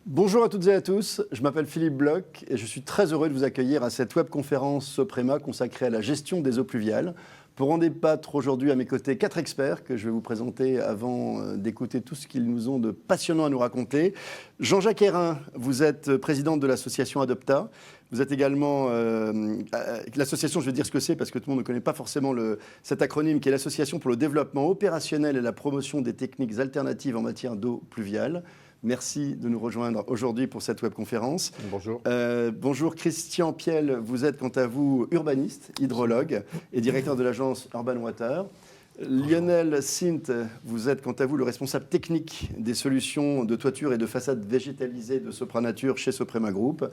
Bonjour à toutes et à tous, je m'appelle Philippe Bloch et je suis très heureux de vous accueillir à cette webconférence Soprema consacrée à la gestion des eaux pluviales. Pour en débattre aujourd'hui à mes côtés, 4 experts que je vais vous présenter avant d'écouter tout ce qu'ils nous ont de passionnant à nous raconter. Jean-Jacques Hérin, vous êtes président de l'association Adopta. Vous êtes également, l'association, je vais dire ce que c'est parce que tout le monde ne connaît pas forcément cet acronyme qui est l'Association pour le développement opérationnel et la promotion des techniques alternatives en matière d'eau pluviale. Merci de nous rejoindre aujourd'hui pour cette webconférence. Bonjour. Bonjour Christian Piel, vous êtes quant à vous urbaniste, hydrologue et directeur de l'agence Urban Water. Lionel Sint, vous êtes quant à vous le responsable technique des solutions de toiture et de façade végétalisée de Sopranature chez Soprema Group.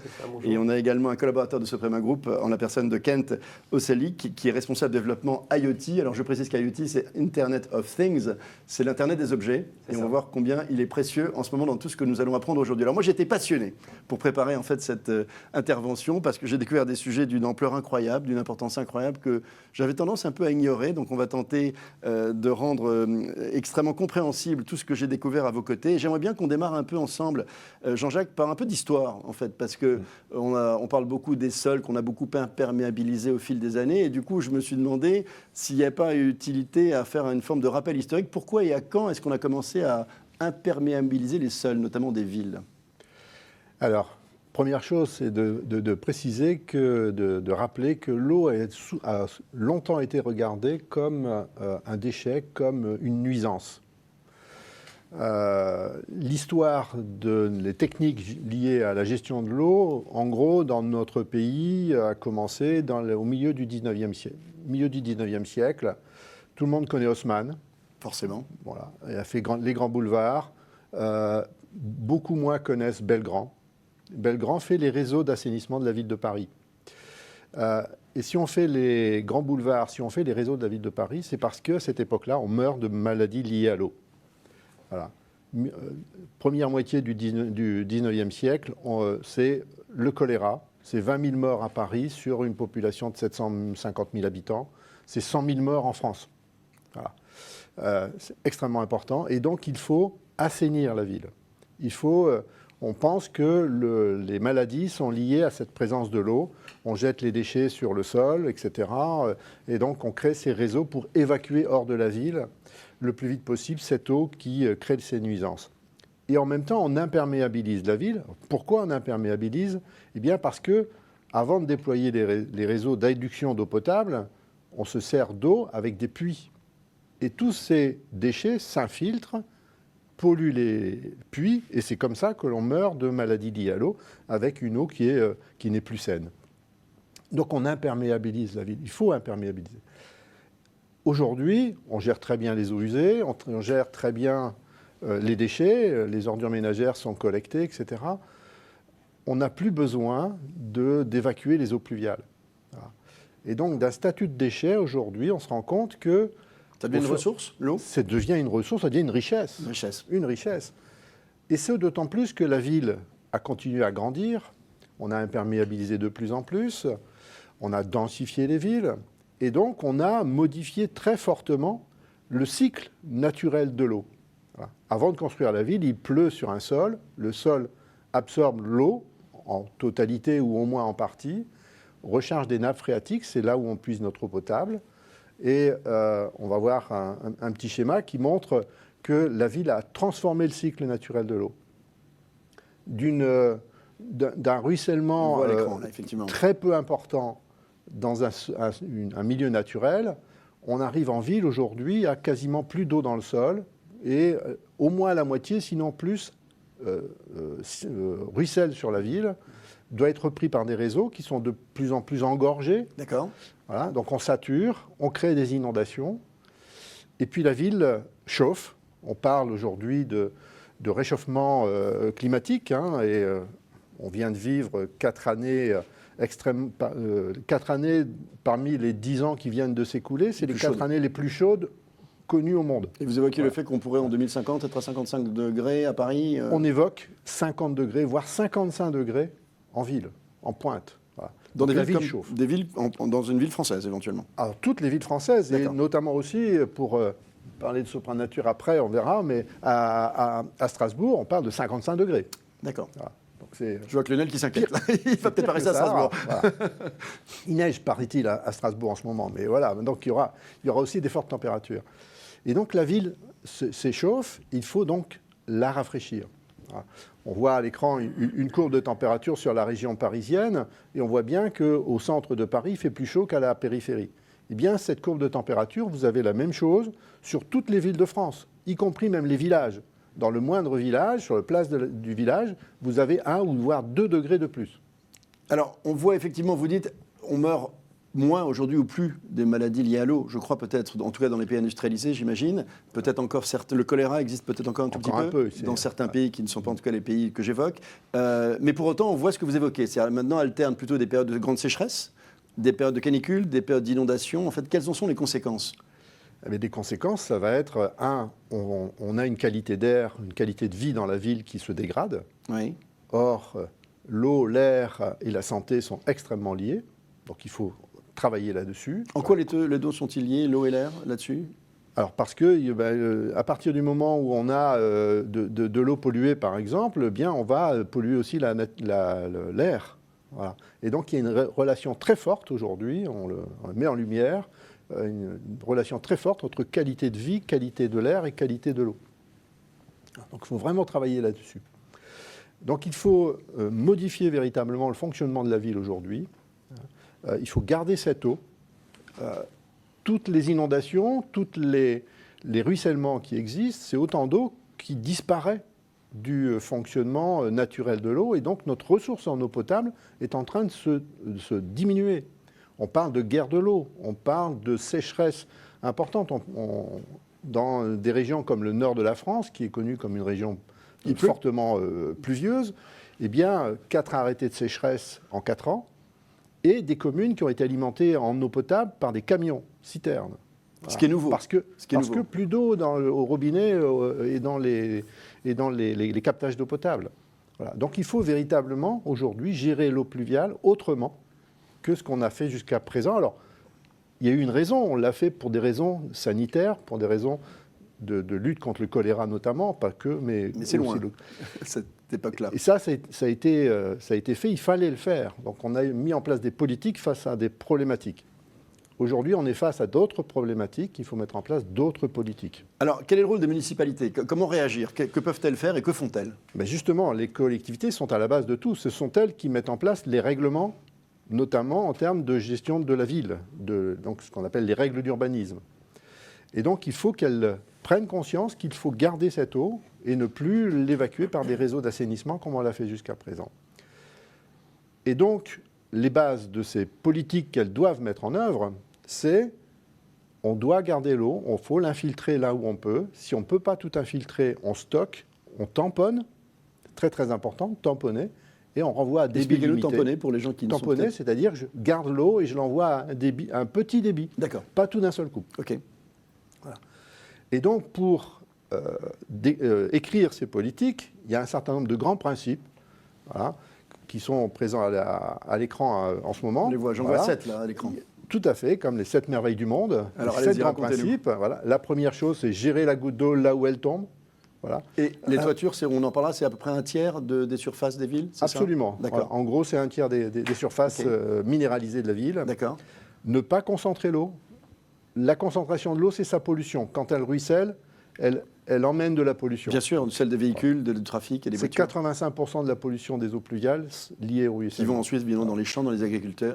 Et on a également un collaborateur de Soprema Group en la personne de Kent Oselik qui est responsable développement IoT. Alors je précise qu'IoT c'est Internet of Things, c'est l'Internet des objets. Et on va voir combien il est précieux en ce moment dans tout ce que nous allons apprendre aujourd'hui. Alors moi j'ai été passionné pour préparer en fait cette intervention parce que j'ai découvert des sujets d'une ampleur incroyable, d'une importance incroyable que j'avais tendance un peu à ignorer. Donc on va tenter de rendre extrêmement compréhensible tout ce que j'ai découvert à vos côtés. Et j'aimerais bien qu'on démarre un peu ensemble, Jean-Jacques, par un peu d'histoire, en fait, parce qu'on parle beaucoup des sols qu'on a beaucoup imperméabilisés au fil des années. Et du coup, je me suis demandé s'il n'y avait pas utilité à faire une forme de rappel historique. Pourquoi et à quand est-ce qu'on a commencé à imperméabiliser les sols, notamment des villes ? Alors, première chose, c'est de préciser, de rappeler que l'eau a longtemps été regardée comme un déchet, comme une nuisance. L'histoire des techniques liées à la gestion de l'eau, en gros, dans notre pays, a commencé au milieu du 19e siècle. Tout le monde connaît Haussmann. Forcément. Voilà. Il a fait les grands boulevards. Beaucoup moins connaissent Belgrand. Belgrand fait les réseaux d'assainissement de la ville de Paris. Et si on fait les grands boulevards, si on fait les réseaux de la ville de Paris, c'est parce qu'à cette époque-là, on meurt de maladies liées à l'eau. Voilà. Première moitié du 19e siècle, c'est le choléra. C'est 20 000 morts à Paris sur une population de 750 000 habitants. C'est 100 000 morts en France. Voilà. C'est extrêmement important. Et donc, il faut assainir la ville. On pense que les maladies sont liées à cette présence de l'eau. On jette les déchets sur le sol, etc. Et donc, on crée ces réseaux pour évacuer hors de la ville le plus vite possible cette eau qui crée ces nuisances. Et en même temps, on imperméabilise la ville. Pourquoi on imperméabilise ? Eh bien, parce que avant de déployer les réseaux d'adduction d'eau potable, on se sert d'eau avec des puits. Et tous ces déchets s'infiltrent, pollue les puits, et c'est comme ça que l'on meurt de maladies liées à l'eau, avec une eau qui n'est plus saine. Donc on imperméabilise la ville, il faut imperméabiliser. Aujourd'hui, on gère très bien les eaux usées, on gère très bien les déchets, les ordures ménagères sont collectées, etc. On n'a plus besoin d'évacuer les eaux pluviales. Voilà. Et donc d'un statut de déchet, aujourd'hui, on se rend compte que ça devient une ressource, l'eau ? Ça devient une ressource, ça devient une richesse. Une richesse. Et c'est d'autant plus que la ville a continué à grandir, on a imperméabilisé de plus en plus, on a densifié les villes, et donc on a modifié très fortement le cycle naturel de l'eau. Voilà. Avant de construire la ville, il pleut sur un sol, le sol absorbe l'eau en totalité ou au moins en partie, recharge des nappes phréatiques, c'est là où on puise notre eau potable. Et on va voir un petit schéma qui montre que la ville a transformé le cycle naturel de l'eau. D'un ruissellement très peu important dans un milieu naturel, on arrive en ville aujourd'hui à quasiment plus d'eau dans le sol et au moins la moitié, sinon plus, ruisselle sur la ville, doit être repris par des réseaux qui sont de plus en plus engorgés. D'accord. Voilà, donc on sature, on crée des inondations, et puis la ville chauffe. On parle aujourd'hui de réchauffement climatique, hein, et on vient de vivre 4 années, 4 années parmi les 10 ans qui viennent de s'écouler. C'est les 4 années les plus chaudes connues au monde. Et vous évoquez le fait qu'on pourrait en 2050 être à 55 degrés à Paris On évoque 50 degrés, voire 55 degrés en ville, en pointe. Voilà. Dans des villes comme des villes dans une ville française, éventuellement. Alors, toutes les villes françaises, et notamment aussi, pour parler de Sopranature après, on verra, mais à Strasbourg, on parle de 55 degrés. D'accord. Voilà. Donc je vois que Lionel qui s'inquiète. Il va peut-être pas rester à Strasbourg. Voilà. Il neige, paraît-il, à Strasbourg en ce moment. Mais voilà, donc il y aura aussi des fortes températures. Et donc la ville s'échauffe, il faut donc la rafraîchir. Voilà. On voit à l'écran une courbe de température sur la région parisienne, et on voit bien qu'au centre de Paris, il fait plus chaud qu'à la périphérie. Eh bien, cette courbe de température, vous avez la même chose sur toutes les villes de France, y compris même les villages. Dans le moindre village, sur la place du village, vous avez 1 ou voire 2 degrés de plus. Alors, on voit effectivement, vous dites, on meurt moins aujourd'hui ou plus des maladies liées à l'eau. Je crois peut-être, en tout cas dans les pays industrialisés, j'imagine. Peut-être encore, le choléra existe peut-être encore un tout petit peu dans certains pays qui ne sont pas en tout cas les pays que j'évoque. Mais pour autant, on voit ce que vous évoquez. C'est-à-dire maintenant alternent plutôt des périodes de grande sécheresse, des périodes de canicule, des périodes d'inondation. En fait, quelles en sont les conséquences ? Mais des conséquences, ça va être, on a une qualité d'air, une qualité de vie dans la ville qui se dégrade. Oui. Or, l'eau, l'air et la santé sont extrêmement liés. Donc il faut travailler là-dessus. En quoi les deux sont-ils liés, l'eau et l'air, là-dessus ? Alors parce que à partir du moment où on a de l'eau polluée, par exemple, eh bien on va polluer aussi l'air. Voilà. Et donc il y a une relation très forte aujourd'hui, on le met en lumière, une relation très forte entre qualité de vie, qualité de l'air et qualité de l'eau. Donc il faut vraiment travailler là-dessus. Donc il faut modifier véritablement le fonctionnement de la ville aujourd'hui. Il faut garder cette eau. Toutes les inondations, tous les ruissellements qui existent, c'est autant d'eau qui disparaît du fonctionnement naturel de l'eau. Et donc notre ressource en eau potable est en train de se diminuer. On parle de guerre de l'eau, on parle de sécheresse importante. Dans des régions comme le nord de la France, qui est connu comme une région fortement pluvieuse, eh bien 4 arrêtés de sécheresse en 4 ans, et des communes qui ont été alimentées en eau potable par des camions, citernes. Voilà. Ce qui est nouveau. Parce que plus d'eau au robinet et dans les captages d'eau potable. Voilà. Donc il faut véritablement, aujourd'hui, gérer l'eau pluviale autrement que ce qu'on a fait jusqu'à présent. Alors, il y a eu une raison, on l'a fait pour des raisons sanitaires, pour des raisons de lutte contre le choléra notamment, pas que, mais c'est loin, cette époque-là. Et ça a été fait, il fallait le faire. Donc on a mis en place des politiques face à des problématiques. Aujourd'hui, on est face à d'autres problématiques, il faut mettre en place d'autres politiques. Alors, quel est le rôle des municipalités ? Comment réagir ? Que peuvent-elles faire et que font-elles ? Ben justement, les collectivités sont à la base de tout. Ce sont elles qui mettent en place les règlements, notamment en termes de gestion de la ville, donc ce qu'on appelle les règles d'urbanisme. Et donc, il faut qu'elles prennent conscience qu'il faut garder cette eau et ne plus l'évacuer par des réseaux d'assainissement comme on l'a fait jusqu'à présent. Et donc, les bases de ces politiques qu'elles doivent mettre en œuvre, c'est on doit garder l'eau, il faut l'infiltrer là où on peut. Si on ne peut pas tout infiltrer, on stocke, on tamponne, très très important, tamponner, et on renvoie à débit limité. Expliquez-nous tamponner pour les gens qui ne sont pas... Tamponner, c'est-à-dire je garde l'eau et je l'envoie à un petit débit. D'accord. Pas tout d'un seul coup. OK. Voilà. Et donc, pour écrire ces politiques, il y a un certain nombre de grands principes, voilà, qui sont présents à l'écran en ce moment. On les voit, j'en vois 7 là à l'écran. Tout à fait, comme les 7 merveilles du monde. Alors, les 7 grands principes. Voilà. La première chose, c'est gérer la goutte d'eau là où elle tombe. Voilà. Et les toitures, on en parle là, c'est à peu près un tiers des surfaces des villes, c'est Absolument. Ça ? D'accord. Voilà. En gros, c'est un tiers des surfaces minéralisées de la ville. D'accord. Ne pas concentrer l'eau. La concentration de l'eau, c'est sa pollution. Quand elle ruisselle, elle emmène de la pollution. Bien sûr, celle des véhicules, du trafic et des voitures. C'est 85% de la pollution des eaux pluviales liée au ruissellement. Qui vont ensuite dans les champs, dans l'agriculture.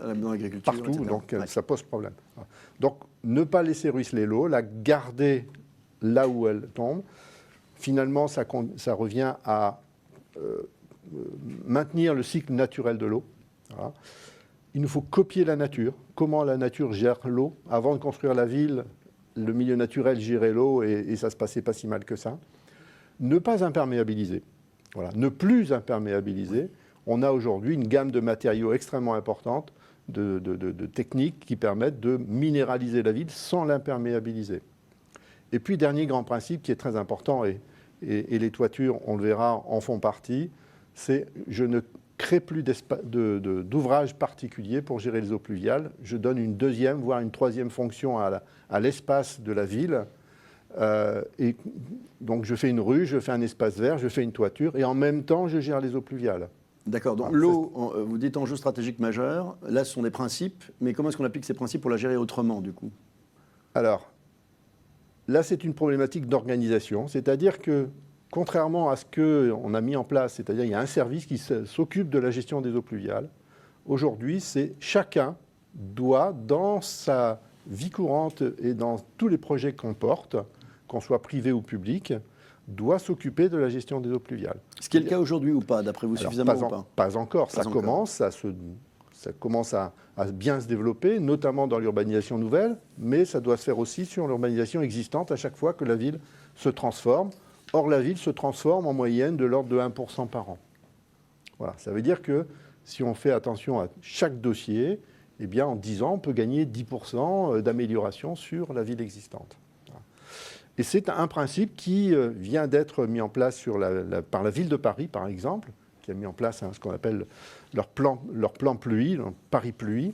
Partout, etc. donc ça pose problème. Donc, ne pas laisser ruisseler l'eau, la garder là où elle tombe. Finalement, ça revient à maintenir le cycle naturel de l'eau. Voilà. Il nous faut copier la nature. Comment la nature gère l'eau. Avant de construire la ville, le milieu naturel gérait l'eau et ça ne se passait pas si mal que ça. Ne pas imperméabiliser. Voilà. Ne plus imperméabiliser. On a aujourd'hui une gamme de matériaux extrêmement importante, de techniques qui permettent de minéraliser la ville sans l'imperméabiliser. Et puis, dernier grand principe qui est très important, et les toitures, on le verra, en font partie, c'est je ne crée plus d'ouvrages particuliers pour gérer les eaux pluviales. Je donne une deuxième, voire une troisième fonction à l'espace de la ville. Et donc je fais une rue, je fais un espace vert, je fais une toiture, et en même temps je gère les eaux pluviales. D'accord, donc l'eau, vous dites enjeu stratégique majeur, là ce sont des principes, mais comment est-ce qu'on applique ces principes pour la gérer autrement du coup? Alors, là c'est une problématique d'organisation, c'est-à-dire que contrairement à ce qu'on a mis en place, c'est-à-dire il y a un service qui s'occupe de la gestion des eaux pluviales, aujourd'hui c'est chacun doit, dans sa vie courante et dans tous les projets qu'on porte, qu'on soit privé ou public, doit s'occuper de la gestion des eaux pluviales. Ce qui est le cas aujourd'hui ou pas, d'après vous, suffisamment ou pas? Pas encore, ça commence à bien se développer, notamment dans l'urbanisation nouvelle, mais ça doit se faire aussi sur l'urbanisation existante à chaque fois que la ville se transforme. Or, la ville se transforme en moyenne de l'ordre de 1% par an. Voilà, ça veut dire que si on fait attention à chaque dossier, eh bien, en 10 ans, on peut gagner 10% d'amélioration sur la ville existante. Et c'est un principe qui vient d'être mis en place par la ville de Paris, par exemple, qui a mis en place ce qu'on appelle leur plan pluie, Paris Pluie.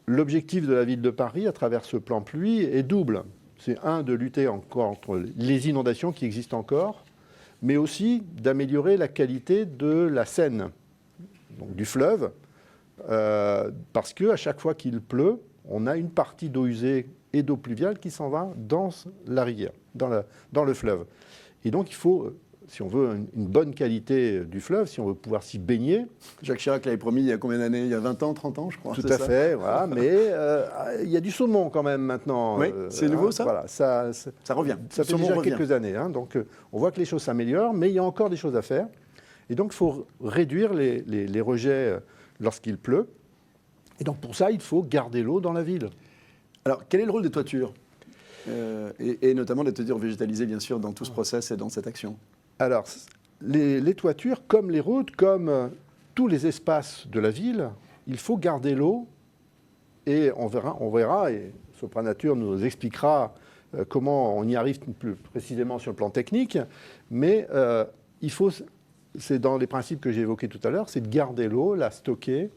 L'objectif de la ville de Paris, à travers ce plan pluie, est double. C'est de lutter contre les inondations qui existent encore, mais aussi d'améliorer la qualité de la Seine, donc du fleuve, parce qu'à chaque fois qu'il pleut, on a une partie d'eau usée et d'eau pluviale qui s'en va dans la rivière, dans le fleuve. Et donc il faut, si on veut une bonne qualité du fleuve, si on veut pouvoir s'y baigner... Jacques Chirac l'avait promis il y a combien d'années? Il y a 20 ans, 30 ans, je crois. Tout à fait, voilà, mais il y a du saumon quand même maintenant. Oui, c'est nouveau ça? Voilà, ça revient. Ça fait déjà quelques années. Donc on voit que les choses s'améliorent, mais il y a encore des choses à faire. Et donc il faut réduire les rejets lorsqu'il pleut. Et donc pour ça, il faut garder l'eau dans la ville. Alors, quel est le rôle des toitures et notamment des toitures végétalisées, bien sûr, dans tout ce process et dans cette action? Alors, les toitures, comme les routes, comme tous les espaces de la ville, il faut garder l'eau. Et on verra, et Sopranature nous expliquera comment on y arrive plus précisément sur le plan technique. Mais c'est dans les principes que j'ai évoqués tout à l'heure, c'est de garder l'eau, la stocker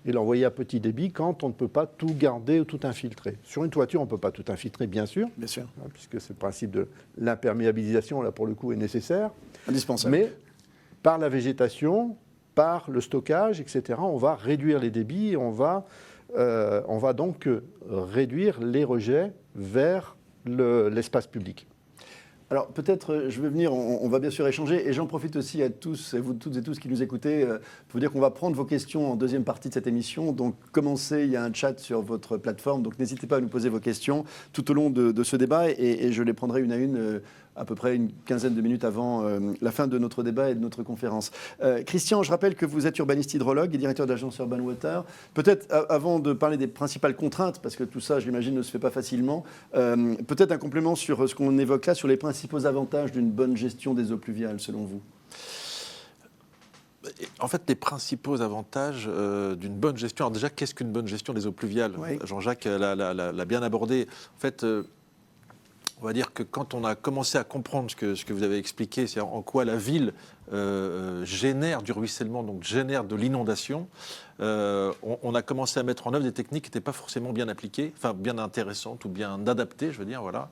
et l'envoyer à petit débit quand on ne peut pas tout garder ou tout infiltrer. Sur une toiture, on ne peut pas tout infiltrer, bien sûr, puisque ce principe de l'imperméabilisation, là, pour le coup, est nécessaire. Indispensable. Mais par la végétation, par le stockage, etc., on va réduire les débits et on va donc réduire les rejets vers l'espace public. Alors peut-être, je vais venir, on va bien sûr échanger, et j'en profite aussi à tous, et vous toutes et tous qui nous écoutez, pour vous dire qu'on va prendre vos questions en deuxième partie de cette émission. Donc commencez, il y a un chat sur votre plateforme, donc n'hésitez pas à nous poser vos questions tout au long de ce débat, et je les prendrai une à une à peu près une quinzaine de minutes avant la fin de notre débat et de notre conférence. Christian, je rappelle que vous êtes urbaniste hydrologue et directeur de l'agence Urban Water. Peut-être, avant de parler des principales contraintes, parce que tout ça, j'imagine, ne se fait pas facilement, peut-être un complément sur ce qu'on évoque là, sur les principaux avantages d'une bonne gestion des eaux pluviales, selon vous. En fait, les principaux avantages d'une bonne gestion... Alors déjà, qu'est-ce qu'une bonne gestion des eaux pluviales? Oui. Jean-Jacques l'a bien abordé. En fait... on va dire que quand on a commencé à comprendre ce que vous avez expliqué, c'est en quoi la ville génère du ruissellement, donc génère de l'inondation, on a commencé à mettre en œuvre des techniques qui n'étaient pas forcément bien appliquées, enfin bien intéressantes ou bien adaptées, je veux dire, voilà.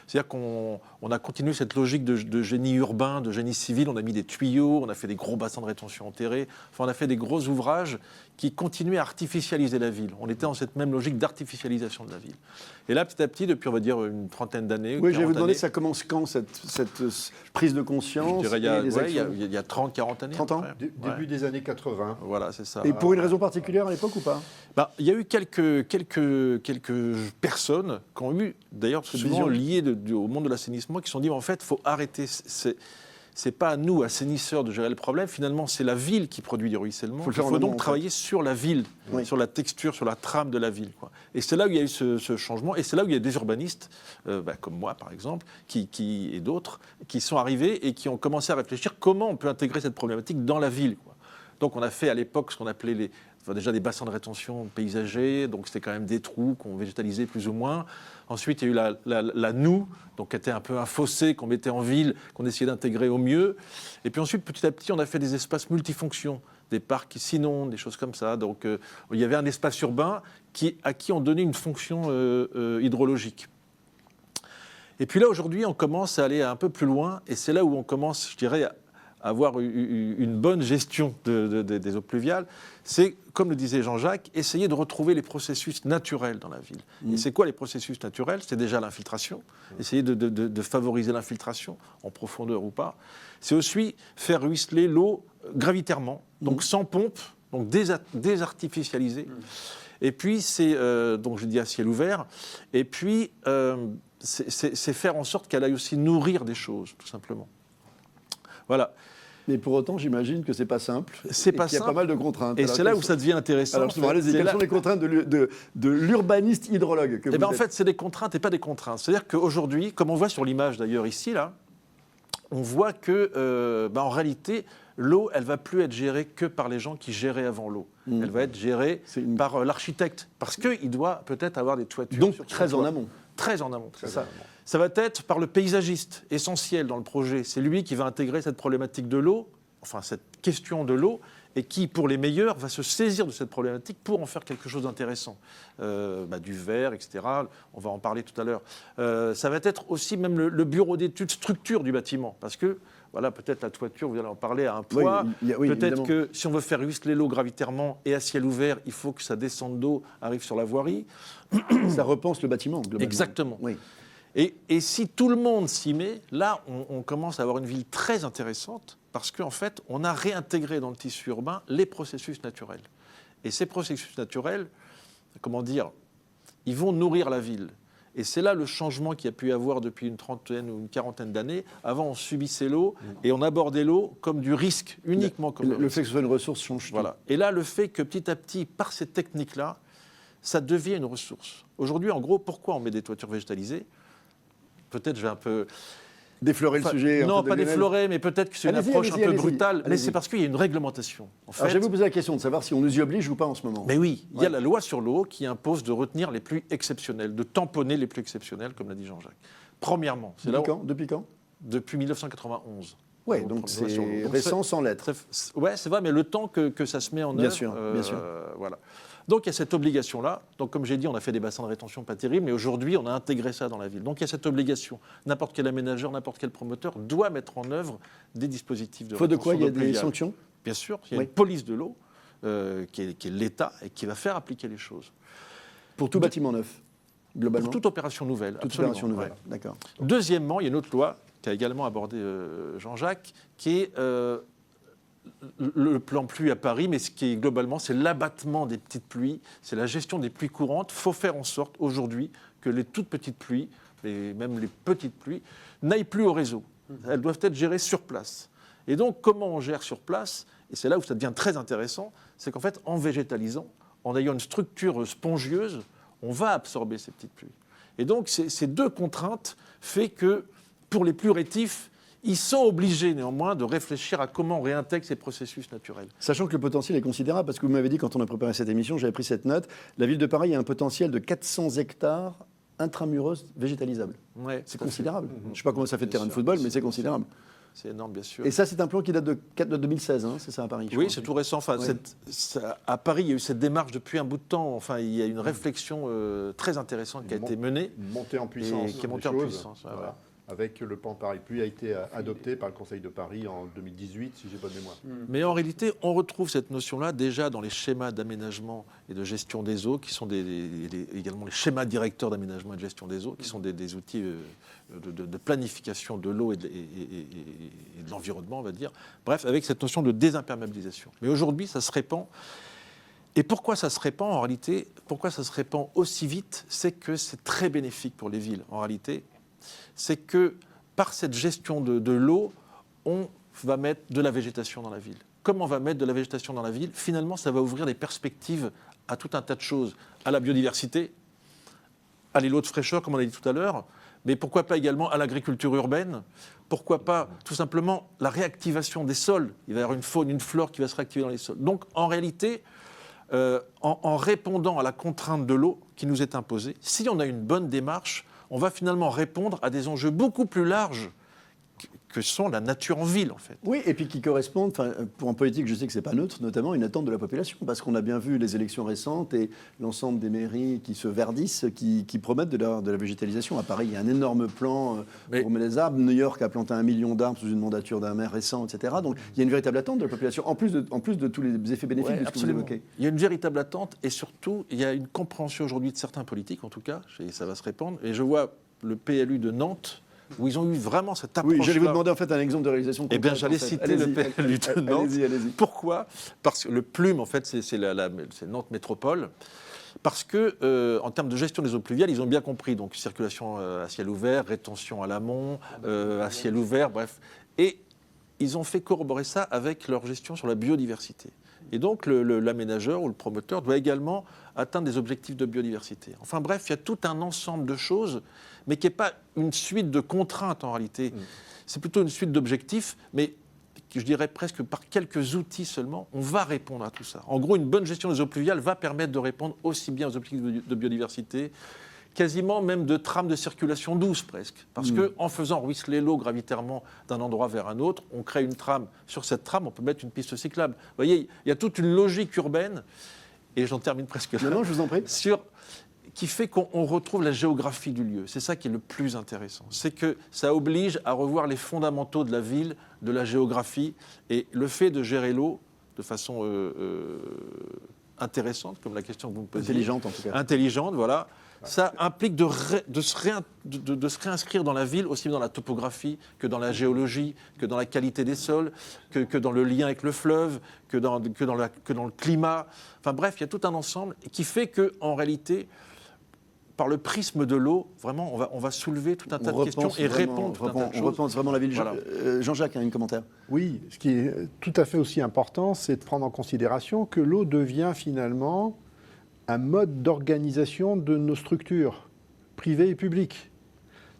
C'est-à-dire qu'on a continué cette logique de génie urbain, de génie civil. On a mis des tuyaux, on a fait des gros bassins de rétention enterrés. Enfin, on a fait des gros ouvrages qui continuaient à artificialiser la ville. On était dans cette même logique d'artificialisation de la ville. Et là, petit à petit, depuis, on va dire, une trentaine d'années... Oui, je vais vous demander, ça commence quand, cette prise de conscience? Je dirais, il y a 30, 40 années. 30 ans? Début des années 80. Voilà, c'est ça. Et pour une raison particulière à l'époque ou pas? Il y a eu quelques personnes qui ont eu, d'ailleurs, souvent liées au monde de l'assainissement, qui se sont dit, en fait, il faut arrêter. C'est pas à nous, assainisseurs, de gérer le problème. Finalement, c'est la ville qui produit du ruissellement. Il faut donc travailler sur la ville, sur la texture, sur la trame de la ville, quoi. Et c'est là où il y a eu ce changement. Et c'est là où il y a des urbanistes, comme moi, par exemple, et d'autres, qui sont arrivés et qui ont commencé à réfléchir comment on peut intégrer cette problématique dans la ville, quoi. Donc, on a fait à l'époque ce qu'on appelait déjà des bassins de rétention paysagers, donc c'était quand même des trous qu'on végétalisait plus ou moins. Ensuite, il y a eu la noue, donc qui était un peu un fossé qu'on mettait en ville, qu'on essayait d'intégrer au mieux. Et puis ensuite, petit à petit, on a fait des espaces multifonctions, des parcs qui s'inondent, des choses comme ça. Donc il y avait un espace urbain à qui on donnait une fonction hydrologique. Et puis là, aujourd'hui, on commence à aller un peu plus loin, et c'est là où on commence, je dirais, à avoir une bonne gestion des eaux pluviales. C'est, comme le disait Jean-Jacques, essayer de retrouver les processus naturels dans la ville. Et c'est quoi les processus naturels? C'est déjà l'infiltration, essayer de favoriser l'infiltration, en profondeur ou pas. C'est aussi faire ruisseler l'eau gravitairement, donc sans pompe, donc désartificialisée. Et puis, c'est, donc je dis à ciel ouvert, et puis c'est faire en sorte qu'elle aille aussi nourrir des choses, tout simplement. Voilà. Mais pour autant, j'imagine que c'est pas simple. C'est pas simple. Il y a pas mal de contraintes. Et c'est là où ça devient intéressant. Alors, quelles sont les contraintes de l'urbaniste hydrologue que vous êtes ? En fait, c'est des contraintes et pas des contraintes. C'est-à-dire qu'aujourd'hui, comme on voit sur l'image d'ailleurs ici, là, on voit que, en réalité, l'eau, elle va plus être gérée que par les gens qui géraient avant l'eau. Elle va être gérée par l'architecte, parce qu'il doit peut-être avoir des toitures. Donc très en amont. Très en amont, c'est ça. Ça va être par le paysagiste, essentiel dans le projet. C'est lui qui va intégrer cette problématique de l'eau, enfin cette question de l'eau, et qui, pour les meilleurs, va se saisir de cette problématique pour en faire quelque chose d'intéressant. Du verre, etc. On va en parler tout à l'heure. Ça va être aussi même le bureau d'études structure du bâtiment, parce que voilà, peut-être la toiture, vous allez en parler, à un poids. Peut-être que si on veut faire ruisseler l'eau gravitairement et à ciel ouvert, il faut que sa descente d'eau arrive sur la voirie. Ça repense le bâtiment, globalement. Exactement. Oui. Et si tout le monde s'y met, là, on commence à avoir une ville très intéressante parce qu'en fait, on a réintégré dans le tissu urbain les processus naturels. Et ces processus naturels, comment dire, ils vont nourrir la ville. Et c'est là le changement qu'il y a pu y avoir depuis une trentaine ou une quarantaine d'années. Avant, on subissait l'eau et on abordait l'eau comme du risque, uniquement comme le fait que ce soit une ressource change tout. Voilà. Et là, le fait que petit à petit, par ces techniques-là, ça devient une ressource. Aujourd'hui, en gros, pourquoi on met des toitures végétalisées ? Peut-être je vais un peu... Déflorer le sujet. Non, pas déflorer, mais peut-être que c'est une approche un peu brutale. Mais c'est parce qu'il y a une réglementation. En fait, alors, je vais vous poser la question de savoir si on nous y oblige ou pas en ce moment. Mais oui, il y a la loi sur l'eau qui impose de retenir les pluies exceptionnelles, de tamponner les pluies exceptionnelles, comme l'a dit Jean-Jacques. Premièrement, c'est là où... Depuis quand ? Depuis 1991. Oui, donc c'est récent sans lettres. Oui, c'est vrai, mais le temps que ça se met en œuvre. Bien sûr. Voilà. Donc il y a cette obligation-là. Donc comme j'ai dit, on a fait des bassins de rétention pas terribles, mais aujourd'hui, on a intégré ça dans la ville. Donc il y a cette obligation. N'importe quel aménageur, n'importe quel promoteur doit mettre en œuvre des dispositifs de rétention. Faut de quoi ? Il y a des pluviale. sanctions ? Bien sûr, il y a une police de l'eau qui est l'État et qui va faire appliquer les choses. Pour tout bâtiment neuf, globalement ? Pour toute opération nouvelle. Toute opération nouvelle, d'accord. Deuxièmement, il y a une autre loi qu'a également abordé Jean-Jacques, qui est le plan pluie à Paris, mais ce qui est globalement, c'est l'abattement des petites pluies, c'est la gestion des pluies courantes. Il faut faire en sorte aujourd'hui que les toutes petites pluies, et même les petites pluies, n'aillent plus au réseau. Elles doivent être gérées sur place. Et donc, comment on gère sur place ? Et c'est là où ça devient très intéressant, c'est qu'en fait, en végétalisant, en ayant une structure spongieuse, on va absorber ces petites pluies. Et donc, ces deux contraintes font que, pour les plus rétifs, ils sont obligés néanmoins de réfléchir à comment on réintègre ces processus naturels. Sachant que le potentiel est considérable, parce que vous m'avez dit quand on a préparé cette émission, j'avais pris cette note, la ville de Paris a un potentiel de 400 hectares intramuros végétalisables. Ouais, c'est considérable. Je ne sais pas comment ça fait de terrain de football, mais c'est considérable. C'est énorme, bien sûr. Et ça, c'est un plan qui date de 2016, hein, c'est ça, à Paris? Oui, c'est tout récent. Enfin, à Paris, il y a eu cette démarche depuis un bout de temps. Enfin, il y a une réflexion très intéressante qui a été menée. Une montée en puissance. Qui est montée en puissance. Voilà. Avec le plan Paris Pluie a été adopté par le Conseil de Paris en 2018, si j'ai bonne mémoire. Mais en réalité, on retrouve cette notion-là déjà dans les schémas d'aménagement et de gestion des eaux, qui sont également les schémas directeurs d'aménagement et de gestion des eaux, qui sont des outils de planification de l'eau et de l'environnement, on va dire. Bref, avec cette notion de désimperméabilisation. Mais aujourd'hui, ça se répand. Et pourquoi ça se répand en réalité? Pourquoi ça se répand aussi vite? C'est que c'est très bénéfique pour les villes, en réalité. C'est que par cette gestion de l'eau, on va mettre de la végétation dans la ville. Comme on va mettre de la végétation dans la ville, finalement, ça va ouvrir des perspectives à tout un tas de choses, à la biodiversité, à l'îlot de fraîcheur, comme on a dit tout à l'heure, mais pourquoi pas également à l'agriculture urbaine, pourquoi pas tout simplement la réactivation des sols. Il va y avoir une faune, une flore qui va se réactiver dans les sols. Donc, en réalité, en répondant à la contrainte de l'eau qui nous est imposée, si on a une bonne démarche, on va finalement répondre à des enjeux beaucoup plus larges que sont la nature en ville, en fait. Oui, et puis qui correspondent, pour un politique, je sais que c'est pas neutre, notamment une attente de la population, parce qu'on a bien vu les élections récentes et l'ensemble des mairies qui se verdissent, qui promettent de la végétalisation. À Paris, il y a un énorme plan pour mettre des arbres. New York a planté 1 million d'arbres sous une mandature d'un maire récent, etc. Donc il y a une véritable attente de la population, en plus de tous les effets bénéfiques de ce que vous évoquez. Il y a une véritable attente, et surtout, il y a une compréhension aujourd'hui de certains politiques, en tout cas, et ça va se répandre. Et je vois le PLU de Nantes, où ils ont eu vraiment cette approche. Oui, j'allais vous demander en fait un exemple de réalisation. Eh bien, j'allais citer le PLU de Nantes. Allez-y. Pourquoi ? Parce que le Plume, en fait, c'est Nantes Métropole. Parce que, en termes de gestion des eaux pluviales, ils ont bien compris. Donc, circulation à ciel ouvert, rétention à l'amont, à ciel ouvert, bref. Et ils ont fait corroborer ça avec leur gestion sur la biodiversité. Et donc, l'aménageur ou le promoteur doit également atteindre des objectifs de biodiversité. Enfin bref, il y a tout un ensemble de choses, mais qui n'est pas une suite de contraintes en réalité. C'est plutôt une suite d'objectifs, mais je dirais presque par quelques outils seulement, on va répondre à tout ça. En gros, une bonne gestion des eaux pluviales va permettre de répondre aussi bien aux objectifs de biodiversité, quasiment même de trames de circulation douce presque. Parce qu'en faisant ruisseler l'eau gravitairement d'un endroit vers un autre, on crée une trame. Sur cette trame, on peut mettre une piste cyclable. Vous voyez, il y a toute une logique urbaine, et j'en termine presque là. Non, je vous en prie. Qui fait qu'on retrouve la géographie du lieu. C'est ça qui est le plus intéressant. C'est que ça oblige à revoir les fondamentaux de la ville, de la géographie, et le fait de gérer l'eau de façon intéressante, comme la question que vous me posez. Intelligente, en tout cas. Intelligente, voilà. Ça implique de se réinscrire dans la ville, aussi bien dans la topographie que dans la géologie, que dans la qualité des sols, que dans le lien avec le fleuve, que dans le climat. Enfin bref, il y a tout un ensemble qui fait qu'en réalité, par le prisme de l'eau, vraiment, on va soulever tout un tas de questions et répondre tout un tas de choses. On repense vraiment la ville. Voilà. Jean-Jacques, un commentaire. Oui, ce qui est tout à fait aussi important, c'est de prendre en considération que l'eau devient finalement un mode d'organisation de nos structures privées et publiques.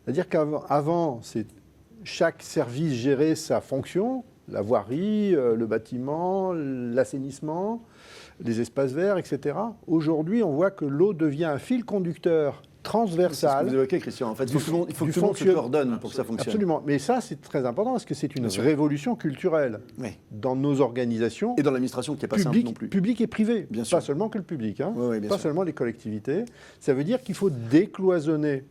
C'est-à-dire qu'avant, chaque service gérait sa fonction, la voirie, le bâtiment, l'assainissement, les espaces verts, etc. Aujourd'hui, on voit que l'eau devient un fil conducteur transversal. C'est ce que vous évoquez, Christian. En fait, il faut que tout le monde se coordonne pour que ça fonctionne. Absolument. Mais ça, c'est très important parce que c'est une révolution culturelle dans nos organisations. Et dans l'administration qui n'est pas simple non plus. Public et privé. Bien sûr. Pas seulement que le public. Hein. Oui, pas seulement les collectivités. Ça veut dire qu'il faut décloisonner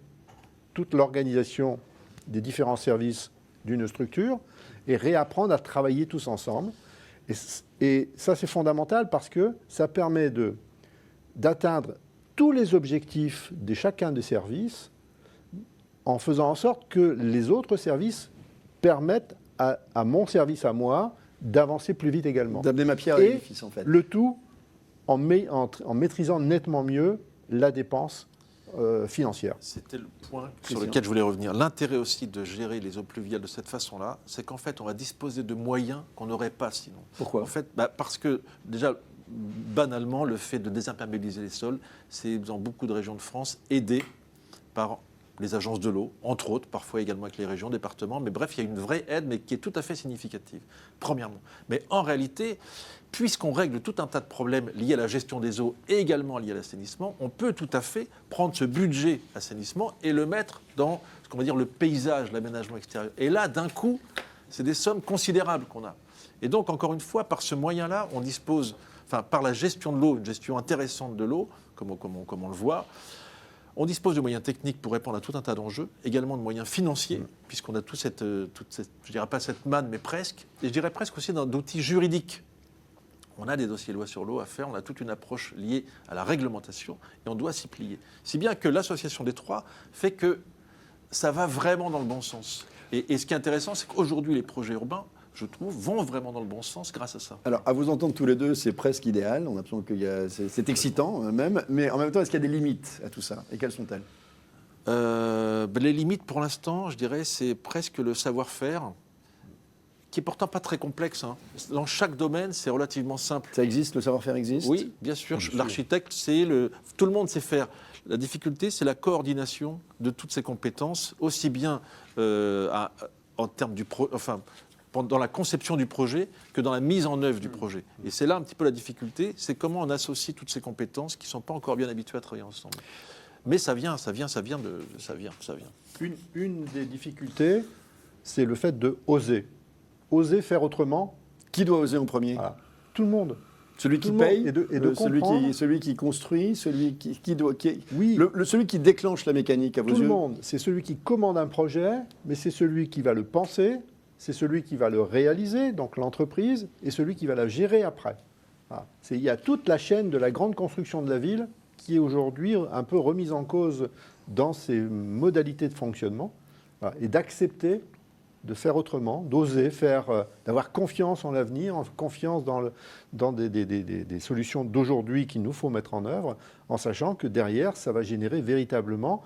toute l'organisation des différents services d'une structure et réapprendre à travailler tous ensemble. Et ça, c'est fondamental parce que ça permet d'atteindre tous les objectifs de chacun des services en faisant en sorte que les autres services permettent à mon service à moi d'avancer plus vite également. D'amener ma pierre à l'édifice, en fait. Le tout en maîtrisant nettement mieux la dépense financière. C'était le point sur lequel je voulais revenir. L'intérêt aussi de gérer les eaux pluviales de cette façon-là, c'est qu'en fait, on va disposer de moyens qu'on n'aurait pas sinon. Pourquoi ? En fait, parce que déjà, banalement, le fait de désimperméabiliser les sols, c'est dans beaucoup de régions de France aidé par les agences de l'eau, entre autres, parfois également avec les régions, départements. Mais bref, il y a une vraie aide, mais qui est tout à fait significative, premièrement. Mais en réalité, puisqu'on règle tout un tas de problèmes liés à la gestion des eaux et également liés à l'assainissement, on peut tout à fait prendre ce budget assainissement et le mettre dans ce qu'on va dire le paysage, l'aménagement extérieur. Et là, d'un coup, c'est des sommes considérables qu'on a. Et donc, encore une fois, par ce moyen-là, on dispose, par la gestion de l'eau, une gestion intéressante de l'eau, comme on le voit, on dispose de moyens techniques pour répondre à tout un tas d'enjeux, également de moyens financiers, puisqu'on a toute cette, je dirais pas cette manne, mais presque, et je dirais presque aussi d'outils juridiques. On a des dossiers loi sur l'eau à faire, on a toute une approche liée à la réglementation, et on doit s'y plier. Si bien que l'association des trois fait que ça va vraiment dans le bon sens. Et ce qui est intéressant, c'est qu'aujourd'hui, les projets urbains, je trouve, vont vraiment dans le bon sens grâce à ça. Alors, à vous entendre tous les deux, c'est presque idéal. On a l'impression que c'est excitant même. Mais en même temps, est-ce qu'il y a des limites à tout ça ? Et quelles sont-elles ? Les limites, pour l'instant, je dirais, c'est presque le savoir-faire, qui est pourtant pas très complexe. Hein. Dans chaque domaine, c'est relativement simple. Ça existe, le savoir-faire existe ? Oui, bien sûr. L'architecte, tout le monde sait faire. La difficulté, c'est la coordination de toutes ces compétences, aussi bien en termes dans la conception du projet que dans la mise en œuvre du projet. Et c'est là un petit peu la difficulté, c'est comment on associe toutes ces compétences qui ne sont pas encore bien habituées à travailler ensemble. Mais ça vient. Une des difficultés, c'est le fait de oser. Oser faire autrement. Qui doit oser en premier? Voilà. Tout le monde. Celui qui paye, celui qui construit, celui qui doit... Oui. Celui qui déclenche la mécanique, à vos yeux? Tout le monde. C'est celui qui commande un projet, mais c'est celui qui va le penser, c'est celui qui va le réaliser, donc l'entreprise, et celui qui va la gérer après. Voilà. Il y a toute la chaîne de la grande construction de la ville qui est aujourd'hui un peu remise en cause dans ses modalités de fonctionnement, voilà, et d'accepter de faire autrement, d'oser faire, d'avoir confiance en l'avenir, confiance dans des solutions d'aujourd'hui qu'il nous faut mettre en œuvre, en sachant que derrière, ça va générer véritablement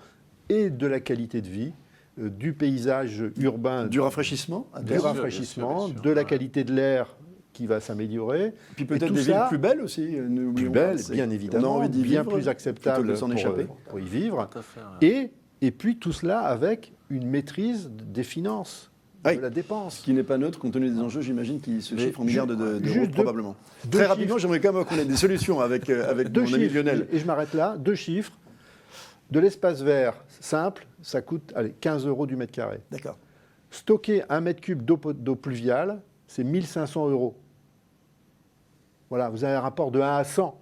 et de la qualité de vie, du paysage urbain, du rafraîchissement, de la qualité de l'air qui va s'améliorer. Puis peut-être des villes plus belles aussi. Plus belles, bien évidemment, on a envie bien plus acceptables pour y vivre. Et puis tout cela avec une maîtrise des finances. De la dépense. Ce qui n'est pas neutre, compte tenu des enjeux, j'imagine, qui se chiffrent en milliards d'euros, probablement. Très rapidement, j'aimerais quand même qu'on ait des solutions avec mon ami Lionel. Et je m'arrête là, 2 chiffres. De l'espace vert simple, ça coûte 15 € du mètre carré. D'accord. Stocker 1 mètre cube d'eau pluviale, c'est 1 500 €. Voilà, vous avez un rapport de 1 à 100.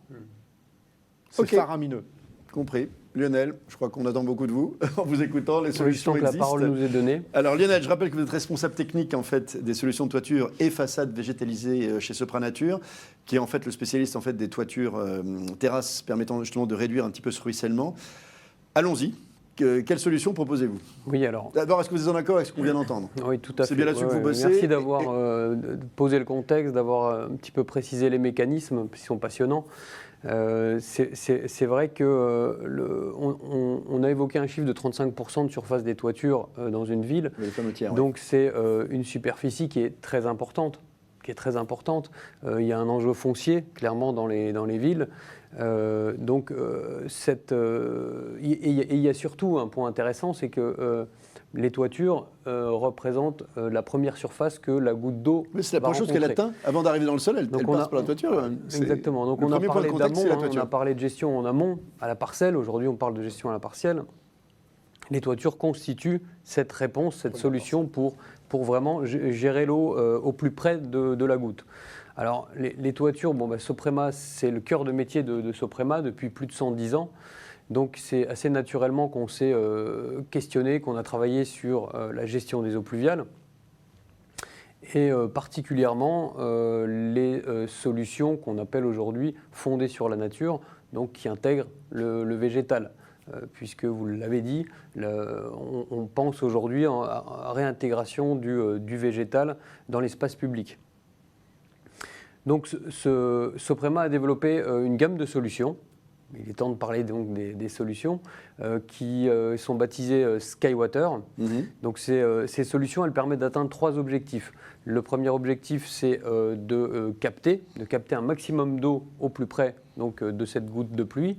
C'est faramineux. Compris. Lionel, je crois qu'on attend beaucoup de vous en vous écoutant. Les solutions existent. La parole nous est donnée. Alors Lionel, je rappelle que vous êtes responsable technique en fait des solutions de toiture et façades végétalisées chez Sopranature, qui est en fait le spécialiste en fait des toitures terrasses permettant justement de réduire un petit peu ce ruissellement. Allons-y. Quelle solution proposez-vous? Oui, alors. D'abord, est-ce que vous êtes en accord avec ce qu'on vient d'entendre? Oui, tout à fait. C'est bien là-dessus que vous bossez. Merci d'avoir posé le contexte, d'avoir un petit peu précisé les mécanismes, qui sont passionnants. C'est vrai que on a évoqué un chiffre de 35% de surface des toitures dans une ville. Donc c'est une superficie qui est très importante. Il y a un enjeu foncier, clairement, dans les villes. Il y a surtout un point intéressant, c'est que les toitures représentent la première surface que la goutte d'eau. Mais c'est la première chose qu'elle atteint avant d'arriver dans le sol, elle passe par la toiture. Exactement. Donc on a parlé d'amont, on a parlé de gestion en amont, à la parcelle. Aujourd'hui, on parle de gestion à la parcelle. Les toitures constituent cette réponse, cette solution pour vraiment gérer l'eau au plus près de la goutte. Alors, les toitures, Soprema, c'est le cœur de métier de Soprema depuis plus de 110 ans. Donc, c'est assez naturellement qu'on s'est questionné, qu'on a travaillé sur la gestion des eaux pluviales et particulièrement les solutions qu'on appelle aujourd'hui fondées sur la nature, donc qui intègrent le végétal. Puisque vous l'avez dit, on pense aujourd'hui à réintégration du végétal dans l'espace public. Donc Soprema a développé une gamme de solutions. Il est temps de parler donc des solutions qui sont baptisées SkyWater. Donc ces solutions, elles permettent d'atteindre 3 objectifs. Le premier objectif, c'est de capter un maximum d'eau au plus près donc, de cette goutte de pluie,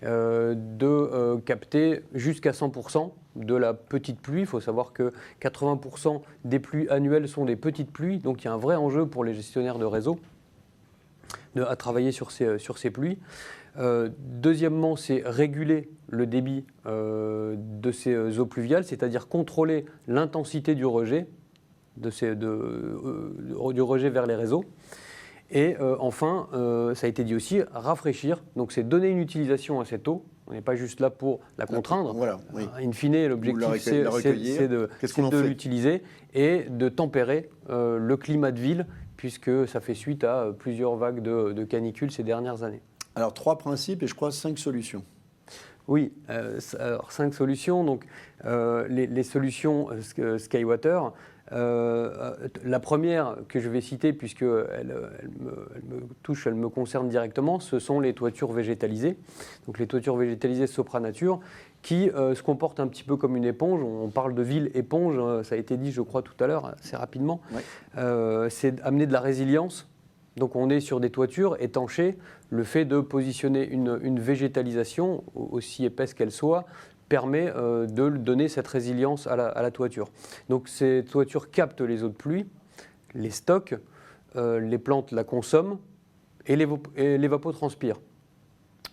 de capter jusqu'à 100% de la petite pluie. Il faut savoir que 80% des pluies annuelles sont des petites pluies, donc il y a un vrai enjeu pour les gestionnaires de réseau à travailler sur ces pluies. Deuxièmement, c'est réguler le débit de ces eaux pluviales, c'est-à-dire contrôler l'intensité du rejet, du rejet vers les réseaux. Et enfin, ça a été dit aussi, rafraîchir, donc c'est donner une utilisation à cette eau. On n'est pas juste là pour la contraindre. Voilà, oui. In fine, l'objectif, c'est de l'utiliser et de tempérer le climat de ville, puisque ça fait suite à plusieurs vagues de canicules ces dernières années. Alors 3 principes et je crois 5 solutions. Oui, alors 5 solutions. Donc les solutions SkyWater, la première que je vais citer, puisqu'elle me touche, elle me concerne directement, ce sont les toitures végétalisées. Donc les toitures végétalisées Sopranature, qui se comportent un petit peu comme une éponge. On parle de ville éponge, ça a été dit, je crois, tout à l'heure, assez rapidement. Ouais. C'est amener de la résilience. Donc on est sur des toitures étanchées. Le fait de positionner une végétalisation, aussi épaisse qu'elle soit, permet de donner cette résilience à la toiture. Donc ces toitures captent les eaux de pluie, les stockent, les plantes la consomment et l'évapotranspirent.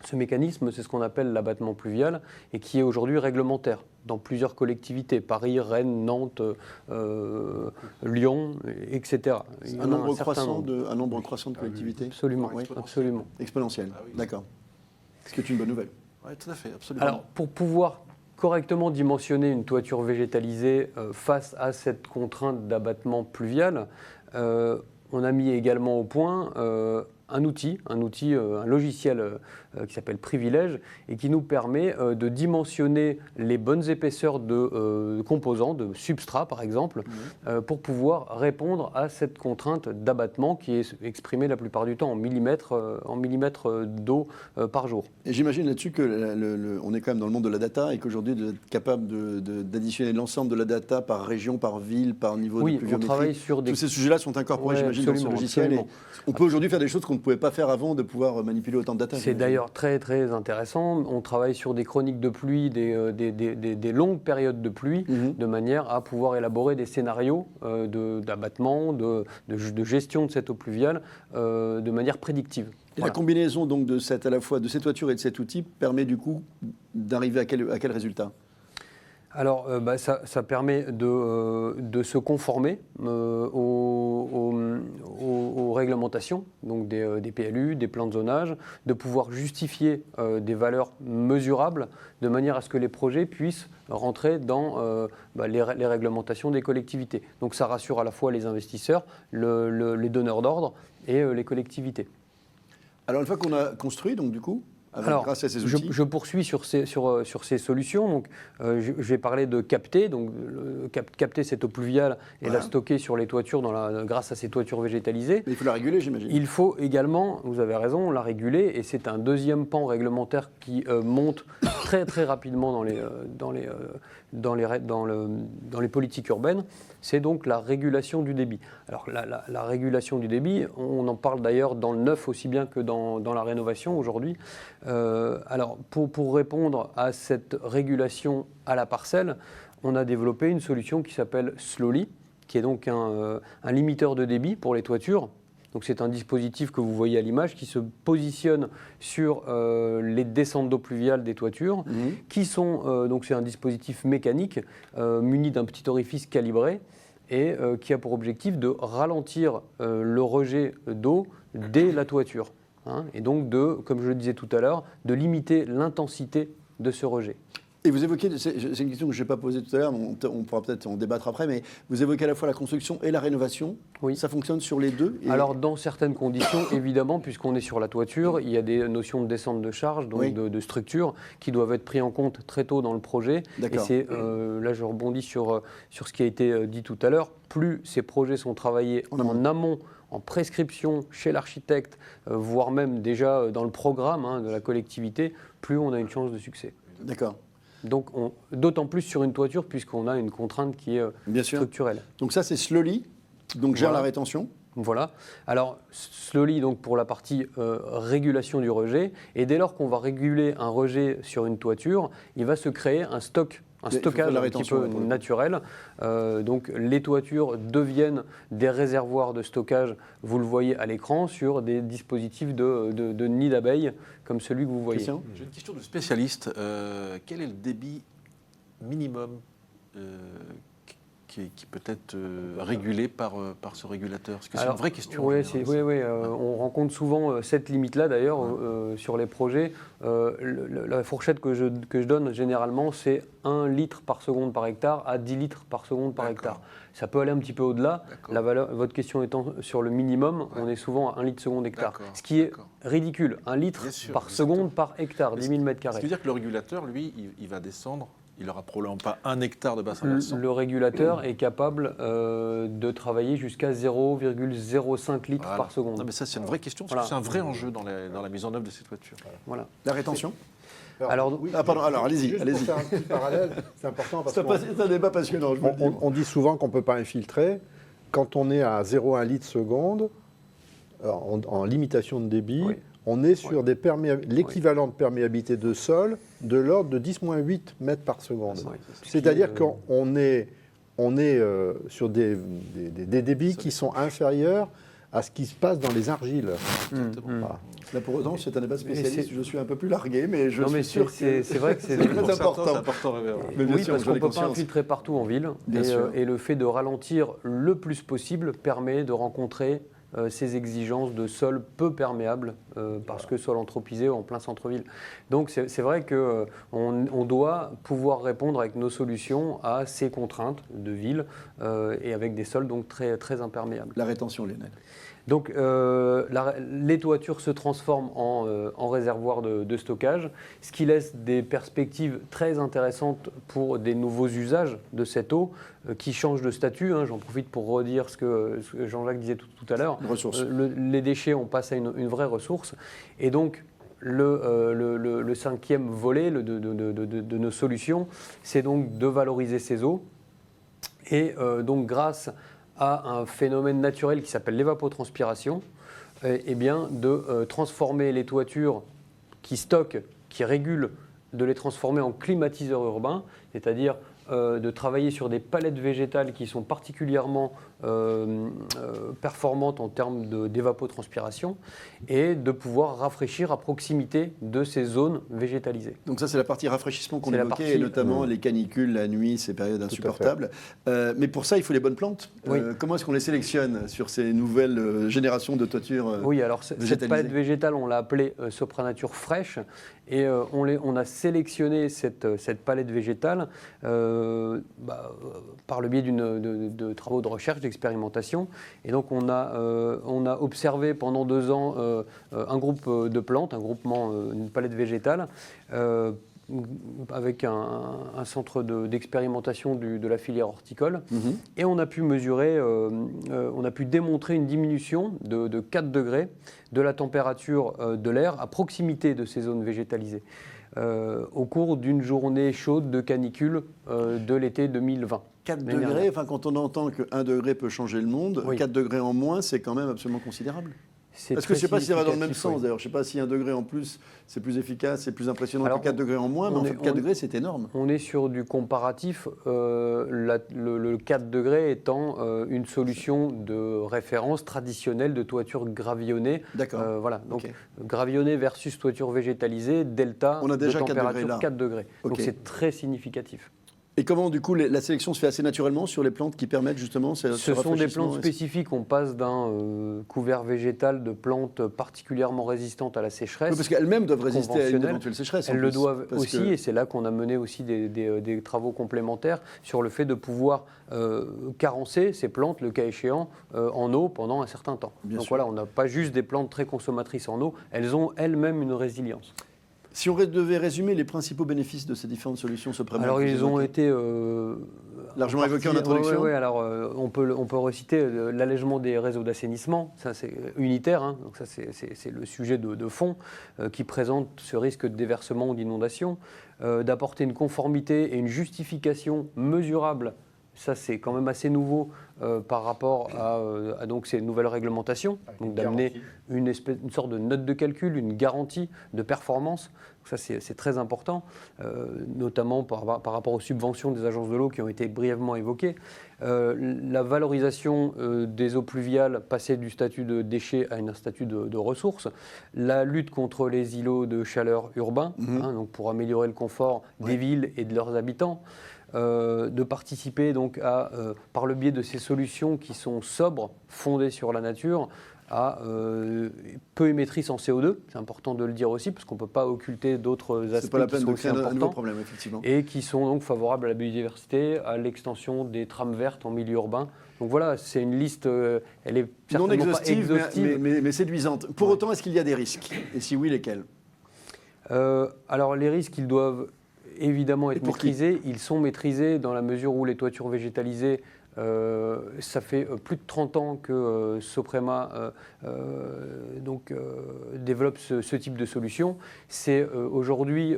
Ce mécanisme, c'est ce qu'on appelle l'abattement pluvial et qui est aujourd'hui réglementaire dans plusieurs collectivités, Paris, Rennes, Nantes, Lyon, etc. Un nombre croissant de collectivités. Absolument, oui, absolument. Exponentiel, d'accord. Ce qui est une bonne nouvelle. Oui, tout à fait, absolument. Alors, pour pouvoir correctement dimensionner une toiture végétalisée face à cette contrainte d'abattement pluvial, on a mis également au point un logiciel qui s'appelle Privilège et qui nous permet de dimensionner les bonnes épaisseurs de composants, de substrats par exemple, pour pouvoir répondre à cette contrainte d'abattement qui est exprimée la plupart du temps en millimètres d'eau par jour. Et j'imagine là-dessus qu'on est quand même dans le monde de la data et qu'aujourd'hui vous êtes capable d'additionner l'ensemble de la data par région, par ville, par niveau de pluviométrie. On travaille sur des... Tous ces sujets-là sont incorporés, j'imagine, dans ce logiciel. Et on peut aujourd'hui faire des choses qu'on ne pouvait pas faire avant de pouvoir manipuler autant de data. C'est d'ailleurs très très intéressant. On travaille sur des chroniques de pluie, des longues périodes de pluie, de manière à pouvoir élaborer des scénarios d'abattement, de gestion de cette eau pluviale de manière prédictive. Et la combinaison donc à la fois de ces toitures et de cet outil permet du coup d'arriver à quel résultat ? Alors, ça permet de se conformer aux réglementations, donc des PLU, des plans de zonage, de pouvoir justifier des valeurs mesurables, de manière à ce que les projets puissent rentrer dans les réglementations des collectivités. Donc ça rassure à la fois les investisseurs, les donneurs d'ordre et les collectivités. Alors une fois qu'on a construit, donc du coup, grâce à ces outils. Je poursuis sur ces solutions. Donc, je vais parler de capter, donc capter cette eau pluviale et la stocker sur les toitures grâce à ces toitures végétalisées. Mais il faut la réguler, j'imagine. Il faut également, vous avez raison, la réguler, et c'est un deuxième pan réglementaire qui monte très très rapidement dans les politiques urbaines. C'est donc la régulation du débit. Alors la régulation du débit, on en parle d'ailleurs dans le neuf aussi bien que dans la rénovation aujourd'hui. Alors pour répondre à cette régulation à la parcelle, on a développé une solution qui s'appelle Slowly, qui est donc un limiteur de débit pour les toitures. Donc c'est un dispositif que vous voyez à l'image qui se positionne sur les descentes d'eau pluviale des toitures, qui sont donc c'est un dispositif mécanique muni d'un petit orifice calibré et qui a pour objectif de ralentir le rejet d'eau dès la toiture. Et donc comme je le disais tout à l'heure, de limiter l'intensité de ce rejet. Et vous évoquez, c'est une question que je n'ai pas posée tout à l'heure, on pourra peut-être en débattre après, mais vous évoquez à la fois la construction et la rénovation. Oui. Ça fonctionne sur les deux Alors, dans certaines conditions, évidemment, puisqu'on est sur la toiture, il y a des notions de descente de charge, donc de structure, qui doivent être prises en compte très tôt dans le projet. Et c'est, là, je rebondis sur ce qui a été dit tout à l'heure, plus ces projets sont travaillés en amont, en prescription chez l'architecte, voire même déjà dans le programme de la collectivité, plus on a une chance de succès. D'accord. Donc, d'autant plus sur une toiture, puisqu'on a une contrainte qui est structurelle. Donc ça, c'est Slowly, donc gère la rétention. Voilà. Alors, Slowly, donc pour la partie régulation du rejet. Et dès lors qu'on va réguler un rejet sur une toiture, il va se créer un stockage un petit peu naturel. Donc les toitures deviennent des réservoirs de stockage, vous le voyez à l'écran, sur des dispositifs de nids d'abeilles comme celui que vous voyez. Christian ? J'ai une question de spécialiste. Quel est le débit minimum qui peut être régulé par ce régulateur? Parce que c'est une vraie question. Oui, on rencontre souvent cette limite-là d'ailleurs sur les projets. La fourchette que je donne généralement, c'est 1 litre par seconde par hectare à 10 litres par seconde par hectare. Ça peut aller un petit peu au-delà. La valeur, votre question étant sur le minimum, on est souvent à 1 litre seconde hectare. Ce qui est ridicule. 1 litre par seconde par hectare, 10 000 m². Ce qui veut dire que le régulateur, lui, il va descendre. Il n'aura probablement pas 1 hectare de bassin versant. Le régulateur est capable de travailler jusqu'à 0,05 litres par seconde. Non, mais ça, c'est une vraie question, parce que c'est un vrai enjeu dans la mise en œuvre de ces toitures. Voilà. La rétention ? Pardon, allez-y. Pour faire un petit parallèle, c'est important parce c'est un débat passionnant. On dit souvent qu'on ne peut pas infiltrer. Quand on est à 0,1 litre seconde, en limitation de débit, on est sur l'équivalent de perméabilité de sol de l'ordre de 10-8 mètres par seconde. C'est-à-dire qu'on est sur des débits qui sont inférieurs à ce qui se passe dans les argiles. Voilà. Là, pour autant, c'est un débat spécialiste. Je suis un peu plus largué, mais je suis sûr que c'est vrai que c'est très important. Oui, parce qu'on ne peut pas infiltrer partout en ville. Et le fait de ralentir le plus possible permet de rencontrer ces exigences de sol peu perméable, parce que sol anthropisé en plein centre-ville. Donc c'est vrai qu'on doit pouvoir répondre avec nos solutions à ces contraintes de ville et avec des sols donc très, très imperméables. La rétention, Lionel. Donc les toitures se transforment en réservoirs de stockage, ce qui laisse des perspectives très intéressantes pour des nouveaux usages de cette eau qui changent de statut. J'en profite pour redire ce que Jean-Jacques disait tout à l'heure. Les déchets, on passe à une vraie ressource. Et donc le cinquième volet de nos solutions, c'est donc de valoriser ces eaux. Et donc grâce à un phénomène naturel qui s'appelle l'évapotranspiration, de transformer les toitures qui stockent, qui régulent, de les transformer en climatiseurs urbains, c'est-à-dire de travailler sur des palettes végétales qui sont particulièrement performantes en termes d'évapotranspiration et de pouvoir rafraîchir à proximité de ces zones végétalisées. Donc ça, c'est la partie rafraîchissement qu'on évoquait, et notamment les canicules, la nuit, ces périodes insupportables. Mais pour ça, il faut les bonnes plantes. Oui. Comment est-ce qu'on les sélectionne sur ces nouvelles générations de toitures Oui, alors cette palette végétale, on l'a appelée Sopranature fraîche, et on a sélectionné cette palette végétale par le biais de travaux de recherche, d'expérimentation. Et donc on a observé pendant 2 ans un groupe de plantes, un groupement, une palette végétale, avec un centre d'expérimentation de la filière horticole. Et on a pu mesurer, on a pu démontrer une diminution de 4 degrés de la température de l'air à proximité de ces zones végétalisées. Au cours d'une journée chaude de canicule de l'été 2020. 4 degrés, quand on entend que 1 degré peut changer le monde, 4 degrés en moins, c'est quand même absolument considérable. Parce que je ne sais pas si ça va dans le même sens, d'ailleurs. Je ne sais pas si 1 degré en plus, c'est plus efficace, c'est plus impressionnant que 4 degrés en moins, mais en fait, 4 degrés, c'est énorme. On est sur du comparatif, le 4 degrés étant une solution de référence traditionnelle de toiture gravillonnée. D'accord. Voilà, donc gravillonnée versus toiture végétalisée, delta on a déjà de température 4 degrés. Donc c'est très significatif. Et comment, du coup, la sélection se fait assez naturellement sur les plantes qui permettent justement ce sont des plantes spécifiques. On passe d'un couvert végétal de plantes particulièrement résistantes à la sécheresse. Oui, parce qu'elles-mêmes doivent résister à une éventuelle sécheresse. Elles le doivent aussi, et c'est là qu'on a mené aussi des travaux complémentaires sur le fait de pouvoir carencer ces plantes, le cas échéant, en eau pendant un certain temps. Donc voilà, on n'a pas juste des plantes très consommatrices en eau, elles ont elles-mêmes une résilience. Si on devait résumer les principaux bénéfices de ces différentes solutions Sopranature, alors ils ont été largement évoqués en introduction. Oui, alors on peut reciter l'allègement des réseaux d'assainissement, ça c'est unitaire, donc ça c'est le sujet de fond qui présente ce risque de déversement ou d'inondation, d'apporter une conformité et une justification mesurable. Ça, c'est quand même assez nouveau par rapport à donc ces nouvelles réglementations, donc d'amener une sorte de note de calcul, une garantie de performance. Ça, c'est très important, notamment par rapport aux subventions des agences de l'eau qui ont été brièvement évoquées. La valorisation des eaux pluviales, passer du statut de déchet à un statut de ressource. La lutte contre les îlots de chaleur urbains, donc pour améliorer le confort des villes et de leurs habitants. De participer donc par le biais de ces solutions qui sont sobres, fondées sur la nature, à peu émettrices en CO2. C'est important de le dire aussi, parce qu'on ne peut pas occulter d'autres aspects qui sont aussi importants. Un nouveau problème, effectivement. Et qui sont donc favorables à la biodiversité, à l'extension des trames vertes en milieu urbain. Donc voilà, c'est une liste, elle est certainement non exhaustive, pas exhaustive. Mais séduisante. Pour autant, est-ce qu'il y a des risques? Et si oui, lesquels? Alors les risques, ils doivent évidemment être maîtrisés. Ils sont maîtrisés dans la mesure où les toitures végétalisées, ça fait plus de 30 ans que Soprema développe ce type de solution. C'est aujourd'hui,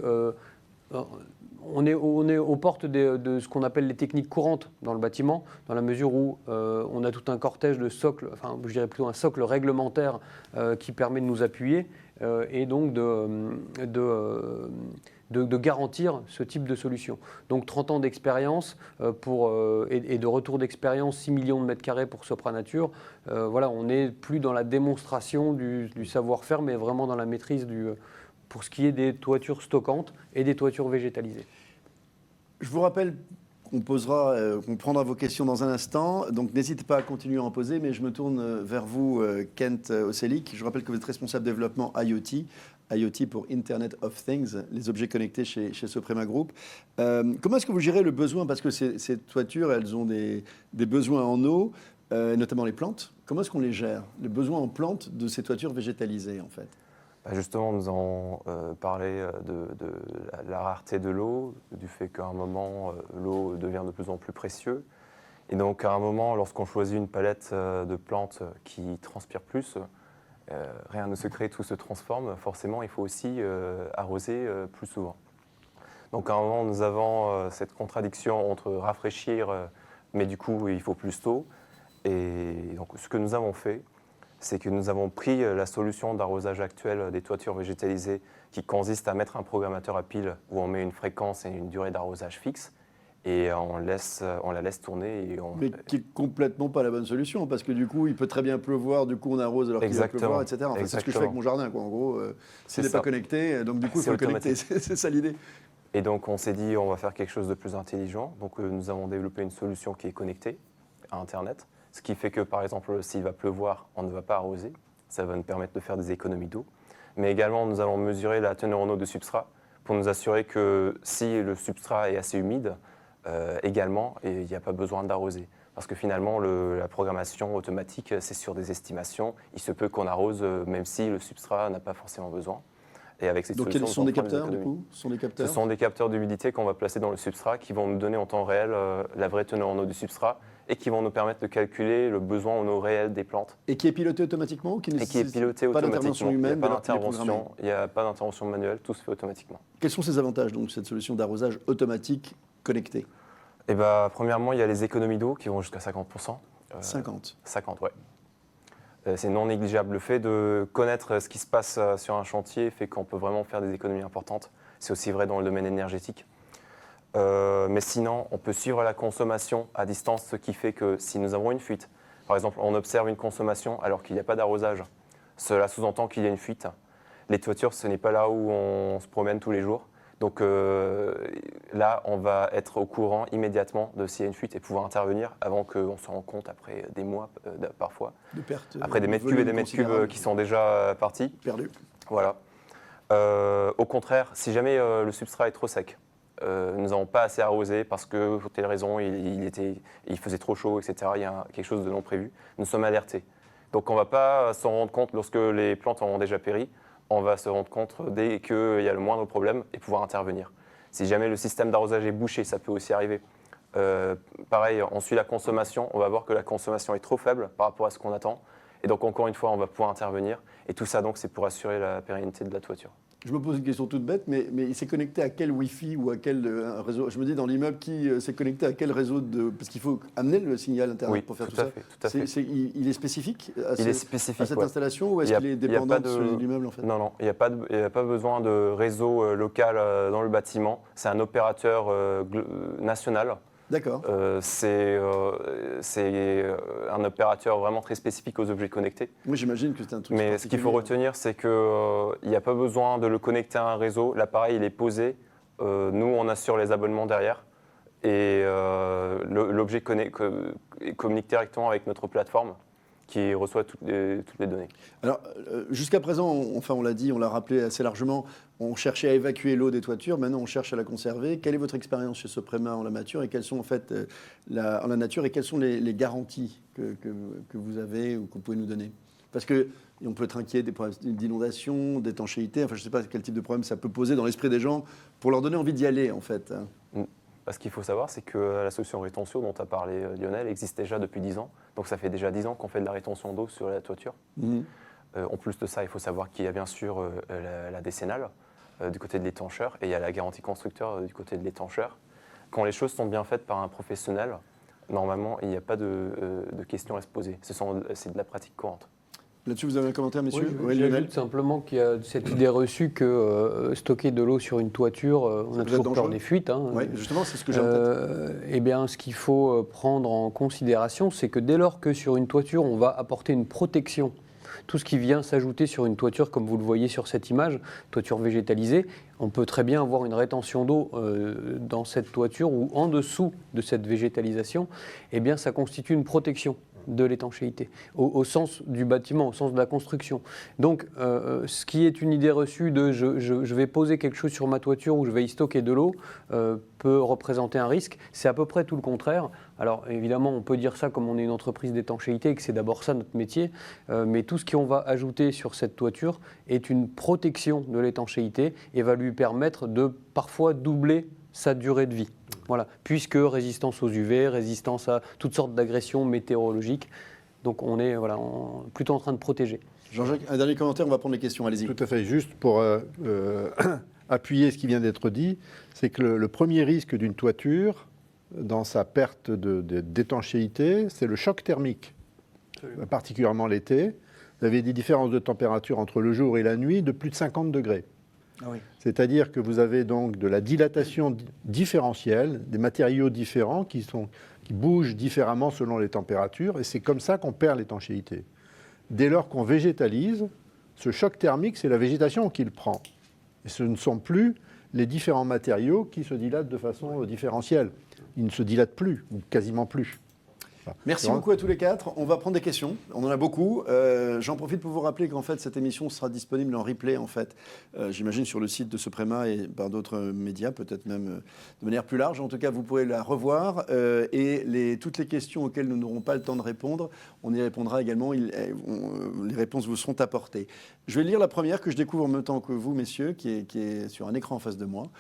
on est aux portes de ce qu'on appelle les techniques courantes dans le bâtiment, dans la mesure où on a tout un cortège de socles, enfin je dirais plutôt un socle réglementaire qui permet de nous appuyer et donc de garantir ce type de solution. Donc 30 ans d'expérience et de retour d'expérience, 6 millions de mètres carrés pour Sopra Nature. Voilà, on n'est plus dans la démonstration du savoir-faire, mais vraiment dans la maîtrise pour ce qui est des toitures stockantes et des toitures végétalisées. Je vous rappelle qu'on prendra vos questions dans un instant, donc n'hésitez pas à continuer à en poser, mais je me tourne vers vous, Kent Oselik. Je rappelle que vous êtes responsable développement IoT pour Internet of Things, les objets connectés chez Soprema Group. Comment est-ce que vous gérez le besoin, parce que ces toitures, elles ont des besoins en eau, notamment les plantes. Comment est-ce qu'on les gère, les besoins en plantes de ces toitures végétalisées, en fait? Justement, nous avons parlé de la rareté de l'eau, du fait qu'à un moment, l'eau devient de plus en plus précieuse. Et donc, à un moment, lorsqu'on choisit une palette de plantes qui transpirent plus, rien ne se crée, tout se transforme. Forcément, il faut aussi arroser plus souvent. Donc, à un moment, nous avons cette contradiction entre rafraîchir, mais du coup, il faut plus d'eau. Et donc, ce que nous avons fait, c'est que nous avons pris la solution d'arrosage actuelle des toitures végétalisées qui consiste à mettre un programmateur à pile où on met une fréquence et une durée d'arrosage fixe et on la laisse tourner. Mais qui n'est complètement pas la bonne solution parce que du coup, il peut très bien pleuvoir, du coup on arrose alors qu'il va pleuvoir, etc. Enfin, c'est ce que je fais avec mon jardin, quoi. En gros, s'il n'est pas connecté, donc du coup il faut le connecter, c'est ça l'idée. Et donc on s'est dit on va faire quelque chose de plus intelligent, donc nous avons développé une solution qui est connectée à Internet. Ce qui fait que, par exemple, s'il va pleuvoir, on ne va pas arroser. Ça va nous permettre de faire des économies d'eau. Mais également, nous allons mesurer la teneur en eau de substrat pour nous assurer que si le substrat est assez humide, également, il n'y a pas besoin d'arroser. Parce que finalement, la programmation automatique, c'est sur des estimations. Il se peut qu'on arrose même si le substrat n'a pas forcément besoin. Et avec cette donc, solution, quels sont des capteurs, du coup? Ce sont des capteurs d'humidité qu'on va placer dans le substrat qui vont nous donner en temps réel la vraie teneur en eau du substrat et qui vont nous permettre de calculer le besoin en eau réelle des plantes. Et qui est piloté automatiquement ou qui nécessite pas d'intervention humaine? Il n'y a pas d'intervention manuelle, tout se fait automatiquement. Quels sont ces avantages, donc, cette solution d'arrosage automatique connectée? Eh ben, premièrement, il y a les économies d'eau qui vont jusqu'à 50%. 50, ouais. C'est non négligeable. Le fait de connaître ce qui se passe sur un chantier fait qu'on peut vraiment faire des économies importantes. C'est aussi vrai dans le domaine énergétique. Mais sinon, on peut suivre la consommation à distance, ce qui fait que si nous avons une fuite, par exemple, on observe une consommation alors qu'il n'y a pas d'arrosage, cela sous-entend qu'il y a une fuite. Les toitures, ce n'est pas là où on se promène tous les jours. Donc là, on va être au courant immédiatement de s'il y a une fuite et pouvoir intervenir avant qu'on se rende compte après des mois parfois. De perte, après des mètres cubes et des mètres cubes qui sont déjà partis. Perdus. Voilà. Au contraire, si jamais le substrat est trop sec, nous n'avons pas assez arrosé parce que, pour telle raison, il faisait trop chaud, etc. Il y a quelque chose de non prévu. Nous sommes alertés. Donc on ne va pas s'en rendre compte lorsque les plantes auront déjà péri. On va se rendre compte dès qu'il y a le moindre problème et pouvoir intervenir. Si jamais le système d'arrosage est bouché, ça peut aussi arriver. Pareil, on suit la consommation. On va voir que la consommation est trop faible par rapport à ce qu'on attend. Et donc, encore une fois, on va pouvoir intervenir. Et tout ça, donc, c'est pour assurer la pérennité de la toiture. Je me pose une question toute bête, mais il s'est connecté à quel Wi-Fi ou à quel réseau? Je me dis, dans l'immeuble, qui s'est connecté à quel réseau parce qu'il faut amener le signal Internet pour faire tout ça. Tout à fait. Il est spécifique à cette ouais. installation ou est-ce qu'il est dépendant de l'immeuble en fait? Non, il n'y a pas besoin de réseau local dans le bâtiment. C'est un opérateur national. D'accord. C'est un opérateur vraiment très spécifique aux objets connectés. Oui, j'imagine que c'est un truc. Mais ce qu'il faut retenir, c'est qu'il n'y a pas besoin de le connecter à un réseau. L'appareil, il est posé. Nous, on assure les abonnements derrière. Et l'objet communique directement avec notre plateforme qui reçoit toutes les données. Alors, jusqu'à présent, on l'a dit, on l'a rappelé assez largement, on cherchait à évacuer l'eau des toitures, maintenant on cherche à la conserver. Quelle est votre expérience chez Soprema en la nature et quelles sont en fait en la nature et quelles sont les garanties que vous avez ou que vous pouvez nous donner? Parce qu'on peut être inquiet des problèmes d'inondation, d'étanchéité, enfin je ne sais pas quel type de problème ça peut poser dans l'esprit des gens pour leur donner envie d'y aller en fait. Ce qu'il faut savoir, c'est que la solution rétention dont a parlé Lionel existe déjà depuis 10 ans. Donc ça fait déjà 10 ans qu'on fait de la rétention d'eau sur la toiture. En plus de ça, il faut savoir qu'il y a bien sûr la décennale du côté de l'étancheur et il y a la garantie constructeur du côté de l'étancheur. Quand les choses sont bien faites par un professionnel, normalement, il n'y a pas de questions à se poser. C'est de la pratique courante. Là-dessus, vous avez un commentaire, messieurs? Oui, j'ajoute simplement qu'il y a cette idée reçue que stocker de l'eau sur une toiture, on a toujours peur des fuites. Oui, justement, c'est ce que j'ai en tête. Eh bien, ce qu'il faut prendre en considération, c'est que dès lors que sur une toiture, on va apporter une protection, tout ce qui vient s'ajouter sur une toiture, comme vous le voyez sur cette image, toiture végétalisée, on peut très bien avoir une rétention d'eau dans cette toiture ou en dessous de cette végétalisation. Eh bien, ça constitue une protection de l'étanchéité, au sens du bâtiment, au sens de la construction. Donc, ce qui est une idée reçue de je vais poser quelque chose sur ma toiture ou je vais y stocker de l'eau peut représenter un risque. C'est à peu près tout le contraire. Alors, évidemment, on peut dire ça comme on est une entreprise d'étanchéité et que c'est d'abord ça notre métier, mais tout ce qu'on va ajouter sur cette toiture est une protection de l'étanchéité et va lui permettre de parfois doubler sa durée de vie. Voilà, puisque résistance aux UV, résistance à toutes sortes d'agressions météorologiques. Donc on est plutôt en train de protéger. Jean-Jacques, un dernier commentaire, on va prendre les questions, allez-y. Tout à fait, juste pour appuyer ce qui vient d'être dit, c'est que le premier risque d'une toiture, dans sa perte d'étanchéité, c'est le choc thermique, particulièrement l'été. Vous avez des différences de température entre le jour et la nuit de plus de 50 degrés. Ah oui. C'est-à-dire que vous avez donc de la dilatation différentielle, des matériaux différents qui bougent différemment selon les températures, et c'est comme ça qu'on perd l'étanchéité. Dès lors qu'on végétalise, ce choc thermique, c'est la végétation qui le prend. Et ce ne sont plus les différents matériaux qui se dilatent de façon différentielle. Ils ne se dilatent plus, ou quasiment plus. Merci beaucoup à tous les quatre. On va prendre des questions. On en a beaucoup. J'en profite pour vous rappeler qu'en fait, cette émission sera disponible en replay, en fait, j'imagine, sur le site de Soprema et par d'autres médias, peut-être même de manière plus large. En tout cas, vous pourrez la revoir. Et toutes les questions auxquelles nous n'aurons pas le temps de répondre, on y répondra également. Les réponses vous seront apportées. Je vais lire la première que je découvre en même temps que vous, messieurs, qui est sur un écran en face de moi.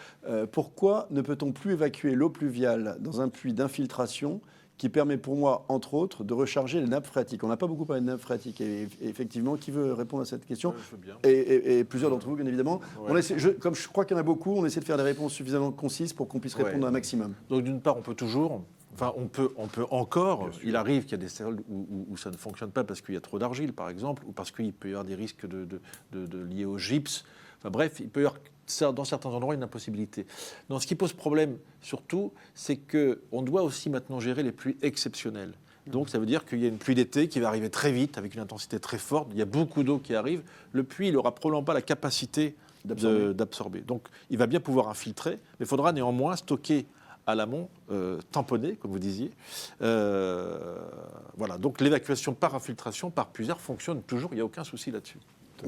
Pourquoi ne peut-on plus évacuer l'eau pluviale dans un puits d'infiltration qui permet pour moi, entre autres, de recharger les nappes phréatiques? On n'a pas beaucoup parlé de nappes phréatiques. Et effectivement, qui veut répondre à cette question? Je veux bien. Et plusieurs d'entre vous, bien évidemment. Ouais. Comme je crois qu'il y en a beaucoup, on essaie de faire des réponses suffisamment concises pour qu'on puisse répondre à un maximum. Donc d'une part, on peut toujours... Enfin, on peut encore, il arrive qu'il y a des sols où ça ne fonctionne pas parce qu'il y a trop d'argile, par exemple, ou parce qu'il peut y avoir des risques liés au gypse. Enfin bref, il peut y avoir dans certains endroits une impossibilité. Donc, ce qui pose problème, surtout, c'est qu'on doit aussi maintenant gérer les pluies exceptionnelles. Donc, ça veut dire qu'il y a une pluie d'été qui va arriver très vite, avec une intensité très forte. Il y a beaucoup d'eau qui arrive. Le puits, il n'aura probablement pas la capacité d'absorber. Donc, il va bien pouvoir infiltrer, mais il faudra néanmoins stocker à l'amont, tamponner, comme vous disiez. Voilà. Donc, l'évacuation par infiltration, par plusieurs, fonctionne toujours. Il n'y a aucun souci là-dessus.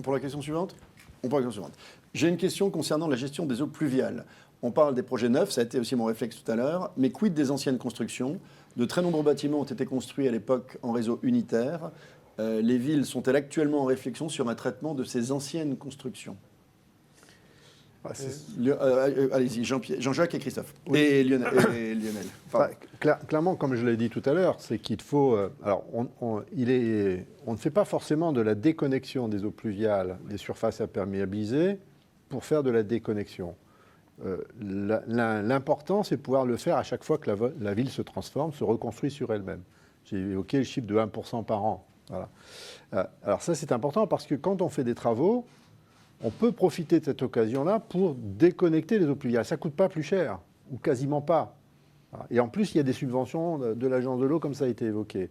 Pour la question suivante ? On prend la question suivante. J'ai une question concernant la gestion des eaux pluviales. On parle des projets neufs, ça a été aussi mon réflexe tout à l'heure, mais quid des anciennes constructions? De très nombreux bâtiments ont été construits à l'époque en réseau unitaire. Les villes sont-elles actuellement en réflexion sur un traitement de ces anciennes constructions? Allez-y, Jean-Jacques et Christophe. Oui. Et Lionel. Clairement, comme je l'ai dit tout à l'heure, c'est qu'il faut... on ne fait pas forcément de la déconnexion des eaux pluviales des surfaces imperméabilisées pour faire de la déconnexion. L'important, c'est pouvoir le faire à chaque fois que la ville se transforme, se reconstruit sur elle-même. J'ai évoqué le chiffre de 1% par an. Voilà. Alors ça, c'est important parce que quand on fait des travaux, on peut profiter de cette occasion-là pour déconnecter les eaux pluviales. Ça ne coûte pas plus cher, ou quasiment pas. Et en plus, il y a des subventions de l'agence de l'eau, comme ça a été évoqué.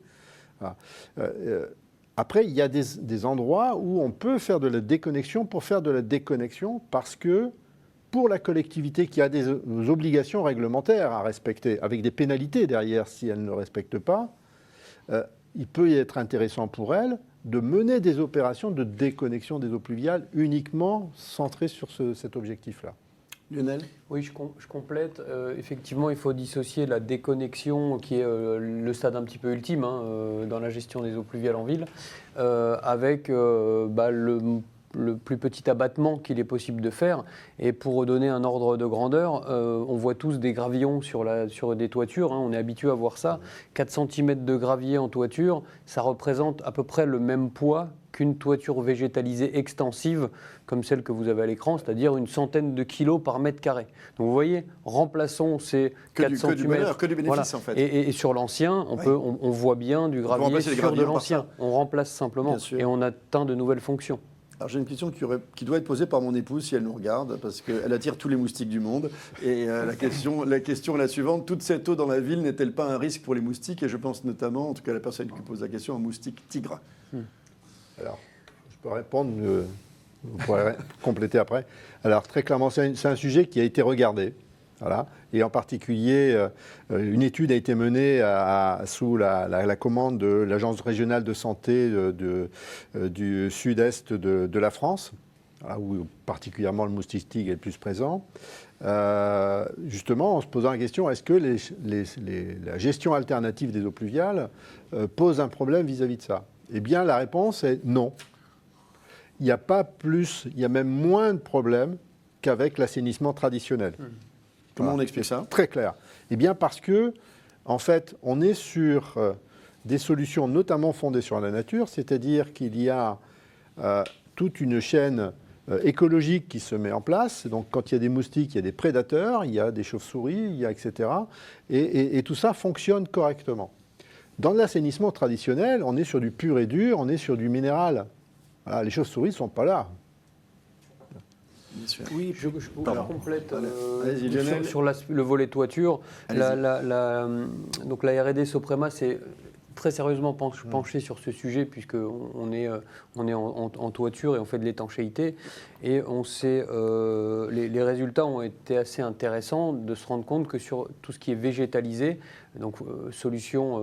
Après, il y a des endroits où on peut faire de la déconnexion pour faire de la déconnexion, parce que pour la collectivité qui a des obligations réglementaires à respecter, avec des pénalités derrière si elle ne le respecte pas, il peut y être intéressant pour elle de mener des opérations de déconnexion des eaux pluviales uniquement centrées sur cet objectif-là. Lionel ? Oui, je complète. Effectivement, il faut dissocier la déconnexion, qui est le stade un petit peu ultime dans la gestion des eaux pluviales en ville, avec le plus petit abattement qu'il est possible de faire. Et pour donner un ordre de grandeur, on voit tous des gravillons sur des toitures, on est habitué à voir ça. 4 cm de gravier en toiture, ça représente à peu près le même poids qu'une toiture végétalisée extensive comme celle que vous avez à l'écran, c'est-à-dire une centaine de kilos par mètre carré. Donc vous voyez, remplaçons ces 4 cm. Que du bénéfice en fait. Et sur l'ancien, on voit bien du gravier sur de l'ancien. On remplace simplement et on atteint de nouvelles fonctions. Alors j'ai une question qui doit être posée par mon épouse si elle nous regarde, parce qu'elle attire tous les moustiques du monde. Et la question est la suivante, toute cette eau dans la ville n'est-elle pas un risque pour les moustiques? Et je pense notamment, en tout cas la personne qui pose la question, un moustique tigre. Alors, je peux répondre, vous pourrez compléter après. Alors très clairement, c'est un sujet qui a été regardé. Voilà. Et en particulier, une étude a été menée sous la commande de l'Agence régionale de santé du sud-est de la France, où particulièrement le moustique tigre est le plus présent. Justement, en se posant la question, est-ce que la gestion alternative des eaux pluviales pose un problème vis-à-vis de ça? Eh bien, la réponse est non. Il n'y a pas plus, il y a même moins de problèmes qu'avec l'assainissement traditionnel. Comment on explique ça? Très clair. Eh bien parce que, en fait, on est sur des solutions notamment fondées sur la nature, c'est-à-dire qu'il y a toute une chaîne écologique qui se met en place. Donc quand il y a des moustiques, il y a des prédateurs, il y a des chauves-souris, etc. Et tout ça fonctionne correctement. Dans l'assainissement traditionnel, on est sur du pur et dur, on est sur du minéral. Voilà, les chauves-souris ne sont pas là. Oui, je complète sur le volet toiture. Donc la R&D Soprema s'est très sérieusement penché sur ce sujet puisqu'on est en toiture et on fait de l'étanchéité. Et les résultats ont été assez intéressants de se rendre compte que sur tout ce qui est végétalisé, donc solution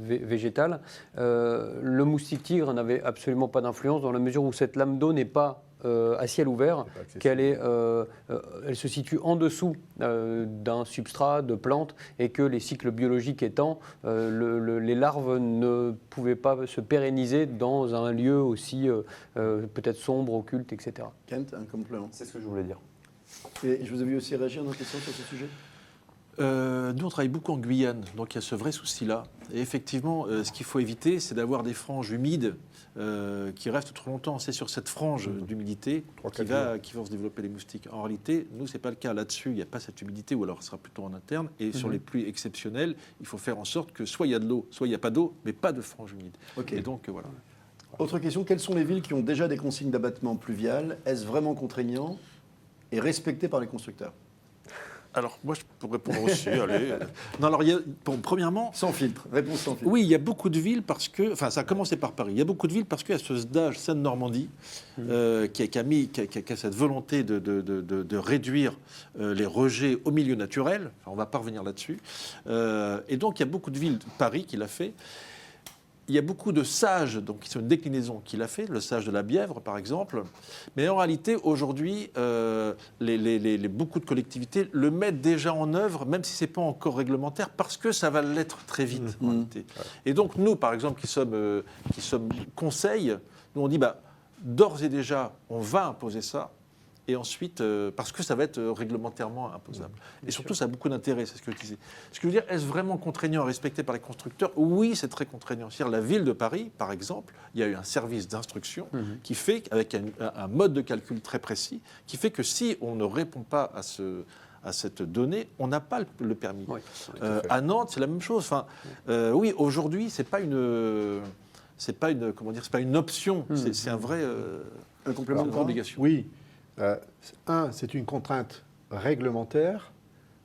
végétale, le moustique tigre n'avait absolument pas d'influence dans la mesure où cette lame d'eau n'est pas à ciel ouvert, elle se situe en dessous d'un substrat de plantes et que les cycles biologiques étant, les larves ne pouvaient pas se pérenniser dans un lieu aussi peut-être sombre, occulte, etc. Kent, un complément. C'est ce que je voulais dire. Et je vous ai vu aussi réagir dans la question sur ce sujet. Nous, on travaille beaucoup en Guyane, donc il y a ce vrai souci-là. Et effectivement, ce qu'il faut éviter, c'est d'avoir des franges humides qui restent trop longtemps. C'est sur cette frange d'humidité qui vont se développer les moustiques. En réalité, nous, ce n'est pas le cas. Là-dessus, il n'y a pas cette humidité, ou alors ce sera plutôt en interne. Et sur les pluies exceptionnelles, il faut faire en sorte que soit il y a de l'eau, soit il n'y a pas d'eau, mais pas de frange humide. Okay. Et donc, voilà. Autre question, quelles sont les villes qui ont déjà des consignes d'abattement pluvial? Est-ce vraiment contraignant et respecté par les constructeurs? Alors, moi, je peux répondre aussi. Allez. Non, alors, premièrement... Sans filtre, réponse sans filtre. Oui, il y a beaucoup de villes parce que... Enfin, ça a commencé par Paris. Il y a beaucoup de villes parce qu'il y a ce SDAGE Seine-Normandie qui a cette volonté de réduire les rejets au milieu naturel. Enfin, on ne va pas revenir là-dessus. Et donc, il y a beaucoup de villes, Paris qui l'a fait. Il y a beaucoup de sages, donc qui sont une déclinaison qu'il a fait, le sage de la Bièvre par exemple. Mais en réalité, aujourd'hui, beaucoup de collectivités le mettent déjà en œuvre, même si ce n'est pas encore réglementaire, parce que ça va l'être très vite en réalité. Et donc nous, par exemple, qui sommes conseils, nous on dit d'ores et déjà, on va imposer ça. Et ensuite, parce que ça va être réglementairement imposable. Et surtout, ça a beaucoup d'intérêt, c'est ce que je disais. Ce que je veux dire, est-ce vraiment contraignant, respecté par les constructeurs? Oui, c'est très contraignant. C'est-à-dire, la ville de Paris, par exemple, il y a eu un service d'instruction qui fait, avec un mode de calcul très précis, qui fait que si on ne répond pas à cette donnée, on n'a pas le permis. Oui, à Nantes, c'est la même chose. Enfin, oui, aujourd'hui, c'est pas une option. C'est un vrai un complément d'obligation. Oui. C'est une contrainte réglementaire,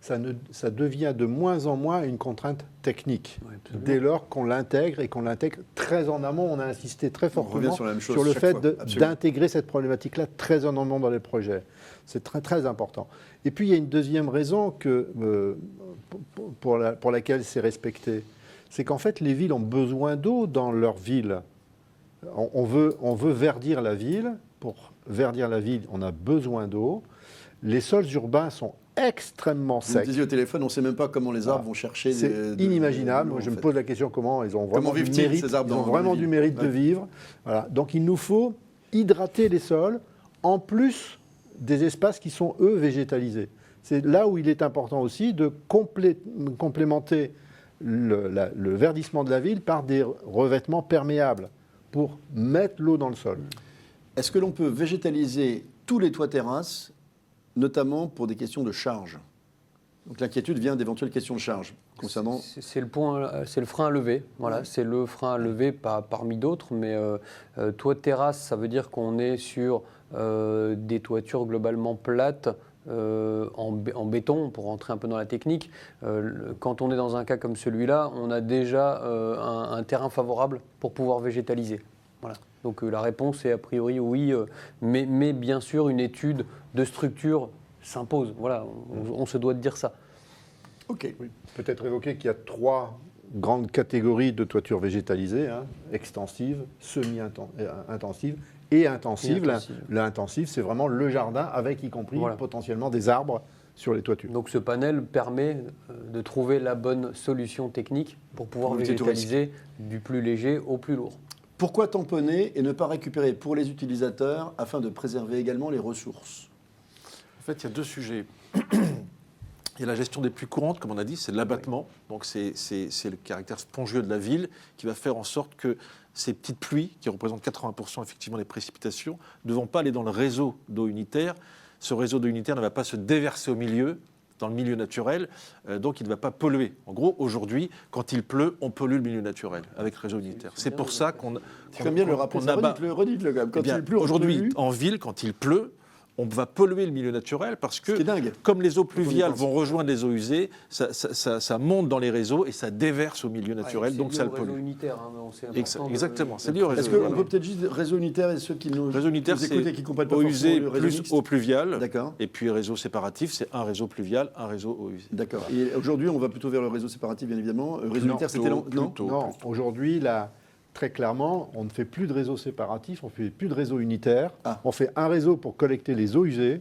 ça devient de moins en moins une contrainte technique. Oui, dès lors qu'on l'intègre et qu'on l'intègre très en amont, on a insisté très fortement sur le fait d'intégrer cette problématique-là très en amont dans les projets. C'est très, très important. Et puis, il y a une deuxième raison pour laquelle c'est respecté. C'est qu'en fait, les villes ont besoin d'eau dans leur ville. On veut verdir la ville. Pour verdir la ville, on a besoin d'eau. Les sols urbains sont extrêmement secs. Vous disiez au téléphone, on ne sait même pas comment les arbres vont chercher. C'est inimaginable. Moi, je me pose la question comment ils ont vraiment du mérite. Ils ont vraiment du mérite de vivre. Voilà. Donc il nous faut hydrater les sols, en plus des espaces qui sont, eux, végétalisés. C'est là où il est important aussi de complémenter le verdissement de la ville par des revêtements perméables pour mettre l'eau dans le sol. Est-ce que l'on peut végétaliser tous les toits terrasses, notamment pour des questions de charge? Donc l'inquiétude vient d'éventuelles questions de charge concernant... C'est le frein à lever, voilà, c'est le frein à lever parmi d'autres, mais toit de terrasse, ça veut dire qu'on est sur des toitures globalement plates, en béton, pour rentrer un peu dans la technique. Quand on est dans un cas comme celui-là, on a déjà un terrain favorable pour pouvoir végétaliser. Voilà. Donc la réponse est a priori oui, mais bien sûr une étude de structure s'impose. Voilà, on se doit de dire ça. Ok. Oui. Peut-être évoquer qu'il y a 3 grandes catégories de toitures végétalisées, extensives, semi-intensives et intensive. L'intensive, c'est vraiment le jardin avec y compris potentiellement des arbres sur les toitures. Donc ce panel permet de trouver la bonne solution technique pour pouvoir végétaliser du plus léger au plus lourd. Pourquoi tamponner et ne pas récupérer pour les utilisateurs afin de préserver également les ressources? En fait, il y a 2 sujets. Il y a la gestion des pluies courantes, comme on a dit, c'est l'abattement. Donc c'est le caractère spongieux de la ville qui va faire en sorte que ces petites pluies, qui représentent 80% effectivement des précipitations, ne vont pas aller dans le réseau d'eau unitaire. Ce réseau d'eau unitaire ne va pas se déverser au milieu, dans le milieu naturel, donc il ne va pas polluer. En gros, aujourd'hui, quand il pleut, on pollue le milieu naturel avec le réseau unitaire. C'est pour ça qu'on bien le rappeler, redites-le quand même. Quand il pleut, aujourd'hui, en ville, quand il pleut, on va polluer le milieu naturel parce que, comme les eaux pluviales vont rejoindre les eaux usées, ça monte dans les réseaux et ça déverse au milieu naturel, donc ça le pollue. Réseau unitaire, Exactement, c'est lié au réseau. Est-ce qu'on peut peut-être juste réseau unitaire et ceux qui nous écoutent et qui ne comprennent pas eau usée le plus eau pluviale, d'accord. Et puis réseau séparatif, c'est un réseau pluvial, un réseau eau usée. D'accord. Et aujourd'hui, on va plutôt vers le réseau séparatif, bien évidemment. Réseau unitaire, c'était non. Aujourd'hui, très clairement, on ne fait plus de réseau séparatif, on ne fait plus de réseau unitaire. On fait un réseau pour collecter les eaux usées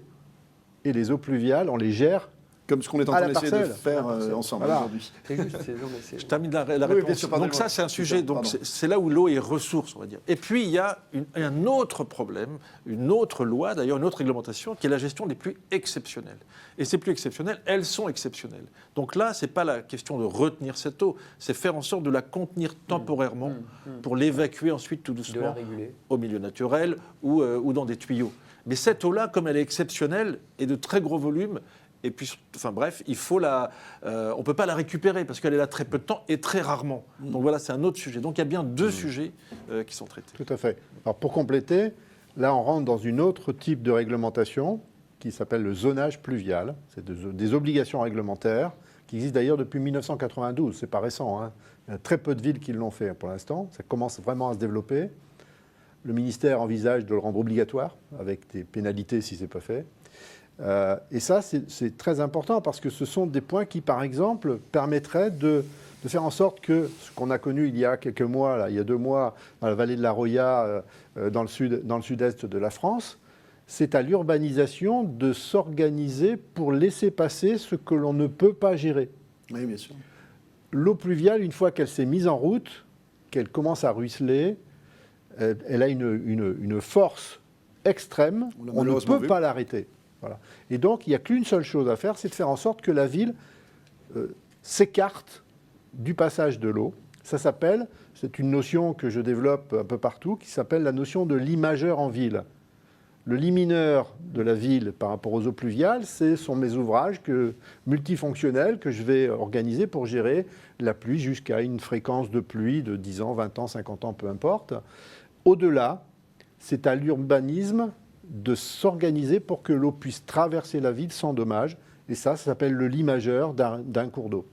et les eaux pluviales, on les gère. Comme ce qu'on est en train d'essayer de faire ensemble aujourd'hui. Je termine la réponse. Sûr, donc ça, c'est un sujet. Donc c'est là où l'eau est ressource, on va dire. Et puis il y a un autre problème, une autre loi, d'ailleurs une autre réglementation, qui est la gestion des pluies exceptionnelles. Et ces pluies exceptionnelles, elles sont exceptionnelles. Donc là, c'est pas la question de retenir cette eau, c'est faire en sorte de la contenir temporairement pour l'évacuer ensuite tout doucement au milieu naturel ou dans des tuyaux. Mais cette eau-là, comme elle est exceptionnelle et de très gros volume. Et puis, enfin bref, on ne peut pas la récupérer parce qu'elle est là très peu de temps et très rarement. Donc voilà, c'est un autre sujet. Donc il y a bien 2 sujets qui sont traités. Tout à fait. Alors pour compléter, là on rentre dans une autre type de réglementation qui s'appelle le zonage pluvial. C'est des obligations réglementaires qui existent d'ailleurs depuis 1992. C'est pas récent. Il y a très peu de villes qui l'ont fait pour l'instant. Ça commence vraiment à se développer. Le ministère envisage de le rendre obligatoire avec des pénalités si ce n'est pas fait. Et ça, c'est très important parce que ce sont des points qui, par exemple, permettraient de faire en sorte que ce qu'on a connu il y a quelques mois, là, il y a 2 mois, dans la vallée de la Roya, dans le sud-est de la France, c'est à l'urbanisation de s'organiser pour laisser passer ce que l'on ne peut pas gérer. Oui, bien sûr. L'eau pluviale, une fois qu'elle s'est mise en route, qu'elle commence à ruisseler, elle a une force extrême, on ne peut pas l'arrêter. Voilà. Et donc, il n'y a qu'une seule chose à faire, c'est de faire en sorte que la ville s'écarte du passage de l'eau. C'est une notion que je développe un peu partout, qui s'appelle la notion de limageur en ville. Le limineur de la ville par rapport aux eaux pluviales, ce sont mes ouvrages multifonctionnels que je vais organiser pour gérer la pluie jusqu'à une fréquence de pluie de 10 ans, 20 ans, 50 ans, peu importe. Au-delà, c'est à l'urbanisme de s'organiser pour que l'eau puisse traverser la ville sans dommage. Et ça s'appelle le limageur d'un cours d'eau.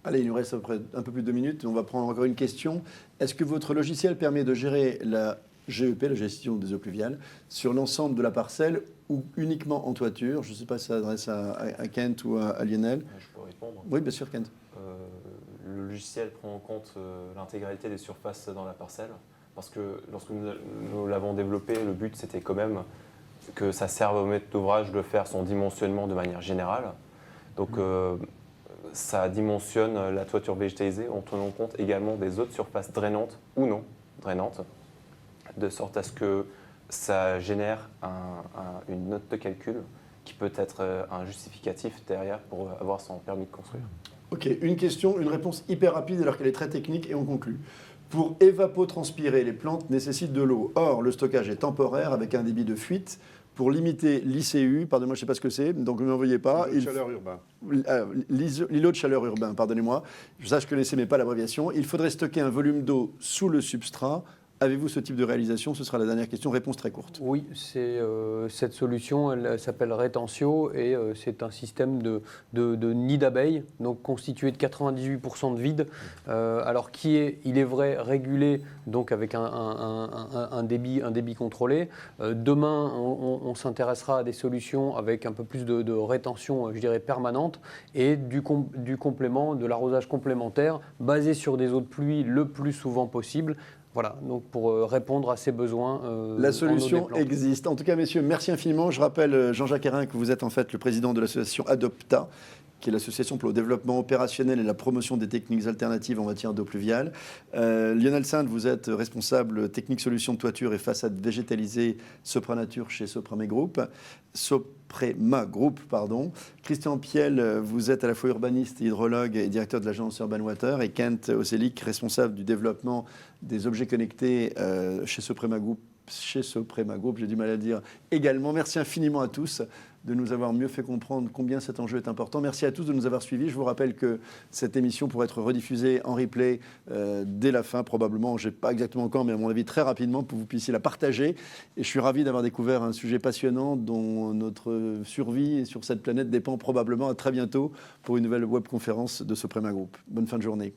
Allez, il nous reste à peu près un peu plus de 2 minutes. On va prendre encore une question. Est-ce que votre logiciel permet de gérer la GEP, la gestion des eaux pluviales, sur l'ensemble de la parcelle ou uniquement en toiture? Je ne sais pas si ça s'adresse à Kent ou à Lionel. Je peux répondre. Oui, bien sûr, Kent. Le logiciel prend en compte l'intégralité des surfaces dans la parcelle. Parce que lorsque nous l'avons développé, le but c'était quand même que ça serve au maître d'ouvrage de faire son dimensionnement de manière générale. Donc ça dimensionne la toiture végétalisée en tenant compte également des autres surfaces drainantes ou non drainantes, de sorte à ce que ça génère une note de calcul qui peut être un justificatif derrière pour avoir son permis de construire. Ok, une question, une réponse hyper rapide alors qu'elle est très technique et on conclut. Pour évapotranspirer, les plantes nécessitent de l'eau. Or, le stockage est temporaire avec un débit de fuite. Pour limiter l'ICU, pardonnez-moi, je ne sais pas ce que c'est, donc ne m'envoyez pas. L'îlot de chaleur urbain. L'îlot de chaleur urbain, pardonnez-moi. Ça, je connaissais, mais pas l'abréviation. Il faudrait stocker un volume d'eau sous le substrat. Avez-vous ce type de réalisation? Ce sera la dernière question. Réponse très courte. Oui, cette solution, elle s'appelle Retentio et c'est un système de nid d'abeilles, donc constitué de 98% de vide, alors qui est, il est vrai, régulé donc avec un débit contrôlé. Demain, on s'intéressera à des solutions avec un peu plus de rétention, je dirais, permanente et du complément, de l'arrosage complémentaire basé sur des eaux de pluie le plus souvent possible. Voilà, donc pour répondre à ces besoins. La solution existe. En tout cas, messieurs, merci infiniment. Je rappelle, Jean-Jacques Hérin, que vous êtes en fait le président de l'association Adopta, qui est l'association pour le développement opérationnel et la promotion des techniques alternatives en matière d'eau pluviale. Lionel Sinde, vous êtes responsable technique solutions de toiture et façade végétalisée Sopranature chez Soprema Group. Christian Piel, vous êtes à la fois urbaniste, hydrologue et directeur de l'agence Urban Water. Et Kent Oselic, responsable du développement des objets connectés chez Soprema Group, j'ai du mal à dire également. Merci infiniment à tous de nous avoir mieux fait comprendre combien cet enjeu est important. Merci à tous de nous avoir suivis. Je vous rappelle que cette émission pourrait être rediffusée en replay dès la fin, probablement, je ne sais pas exactement quand, mais à mon avis très rapidement, pour que vous puissiez la partager. Et je suis ravi d'avoir découvert un sujet passionnant dont notre survie sur cette planète dépend probablement. À très bientôt pour une nouvelle webconférence de Soprema Group. Bonne fin de journée.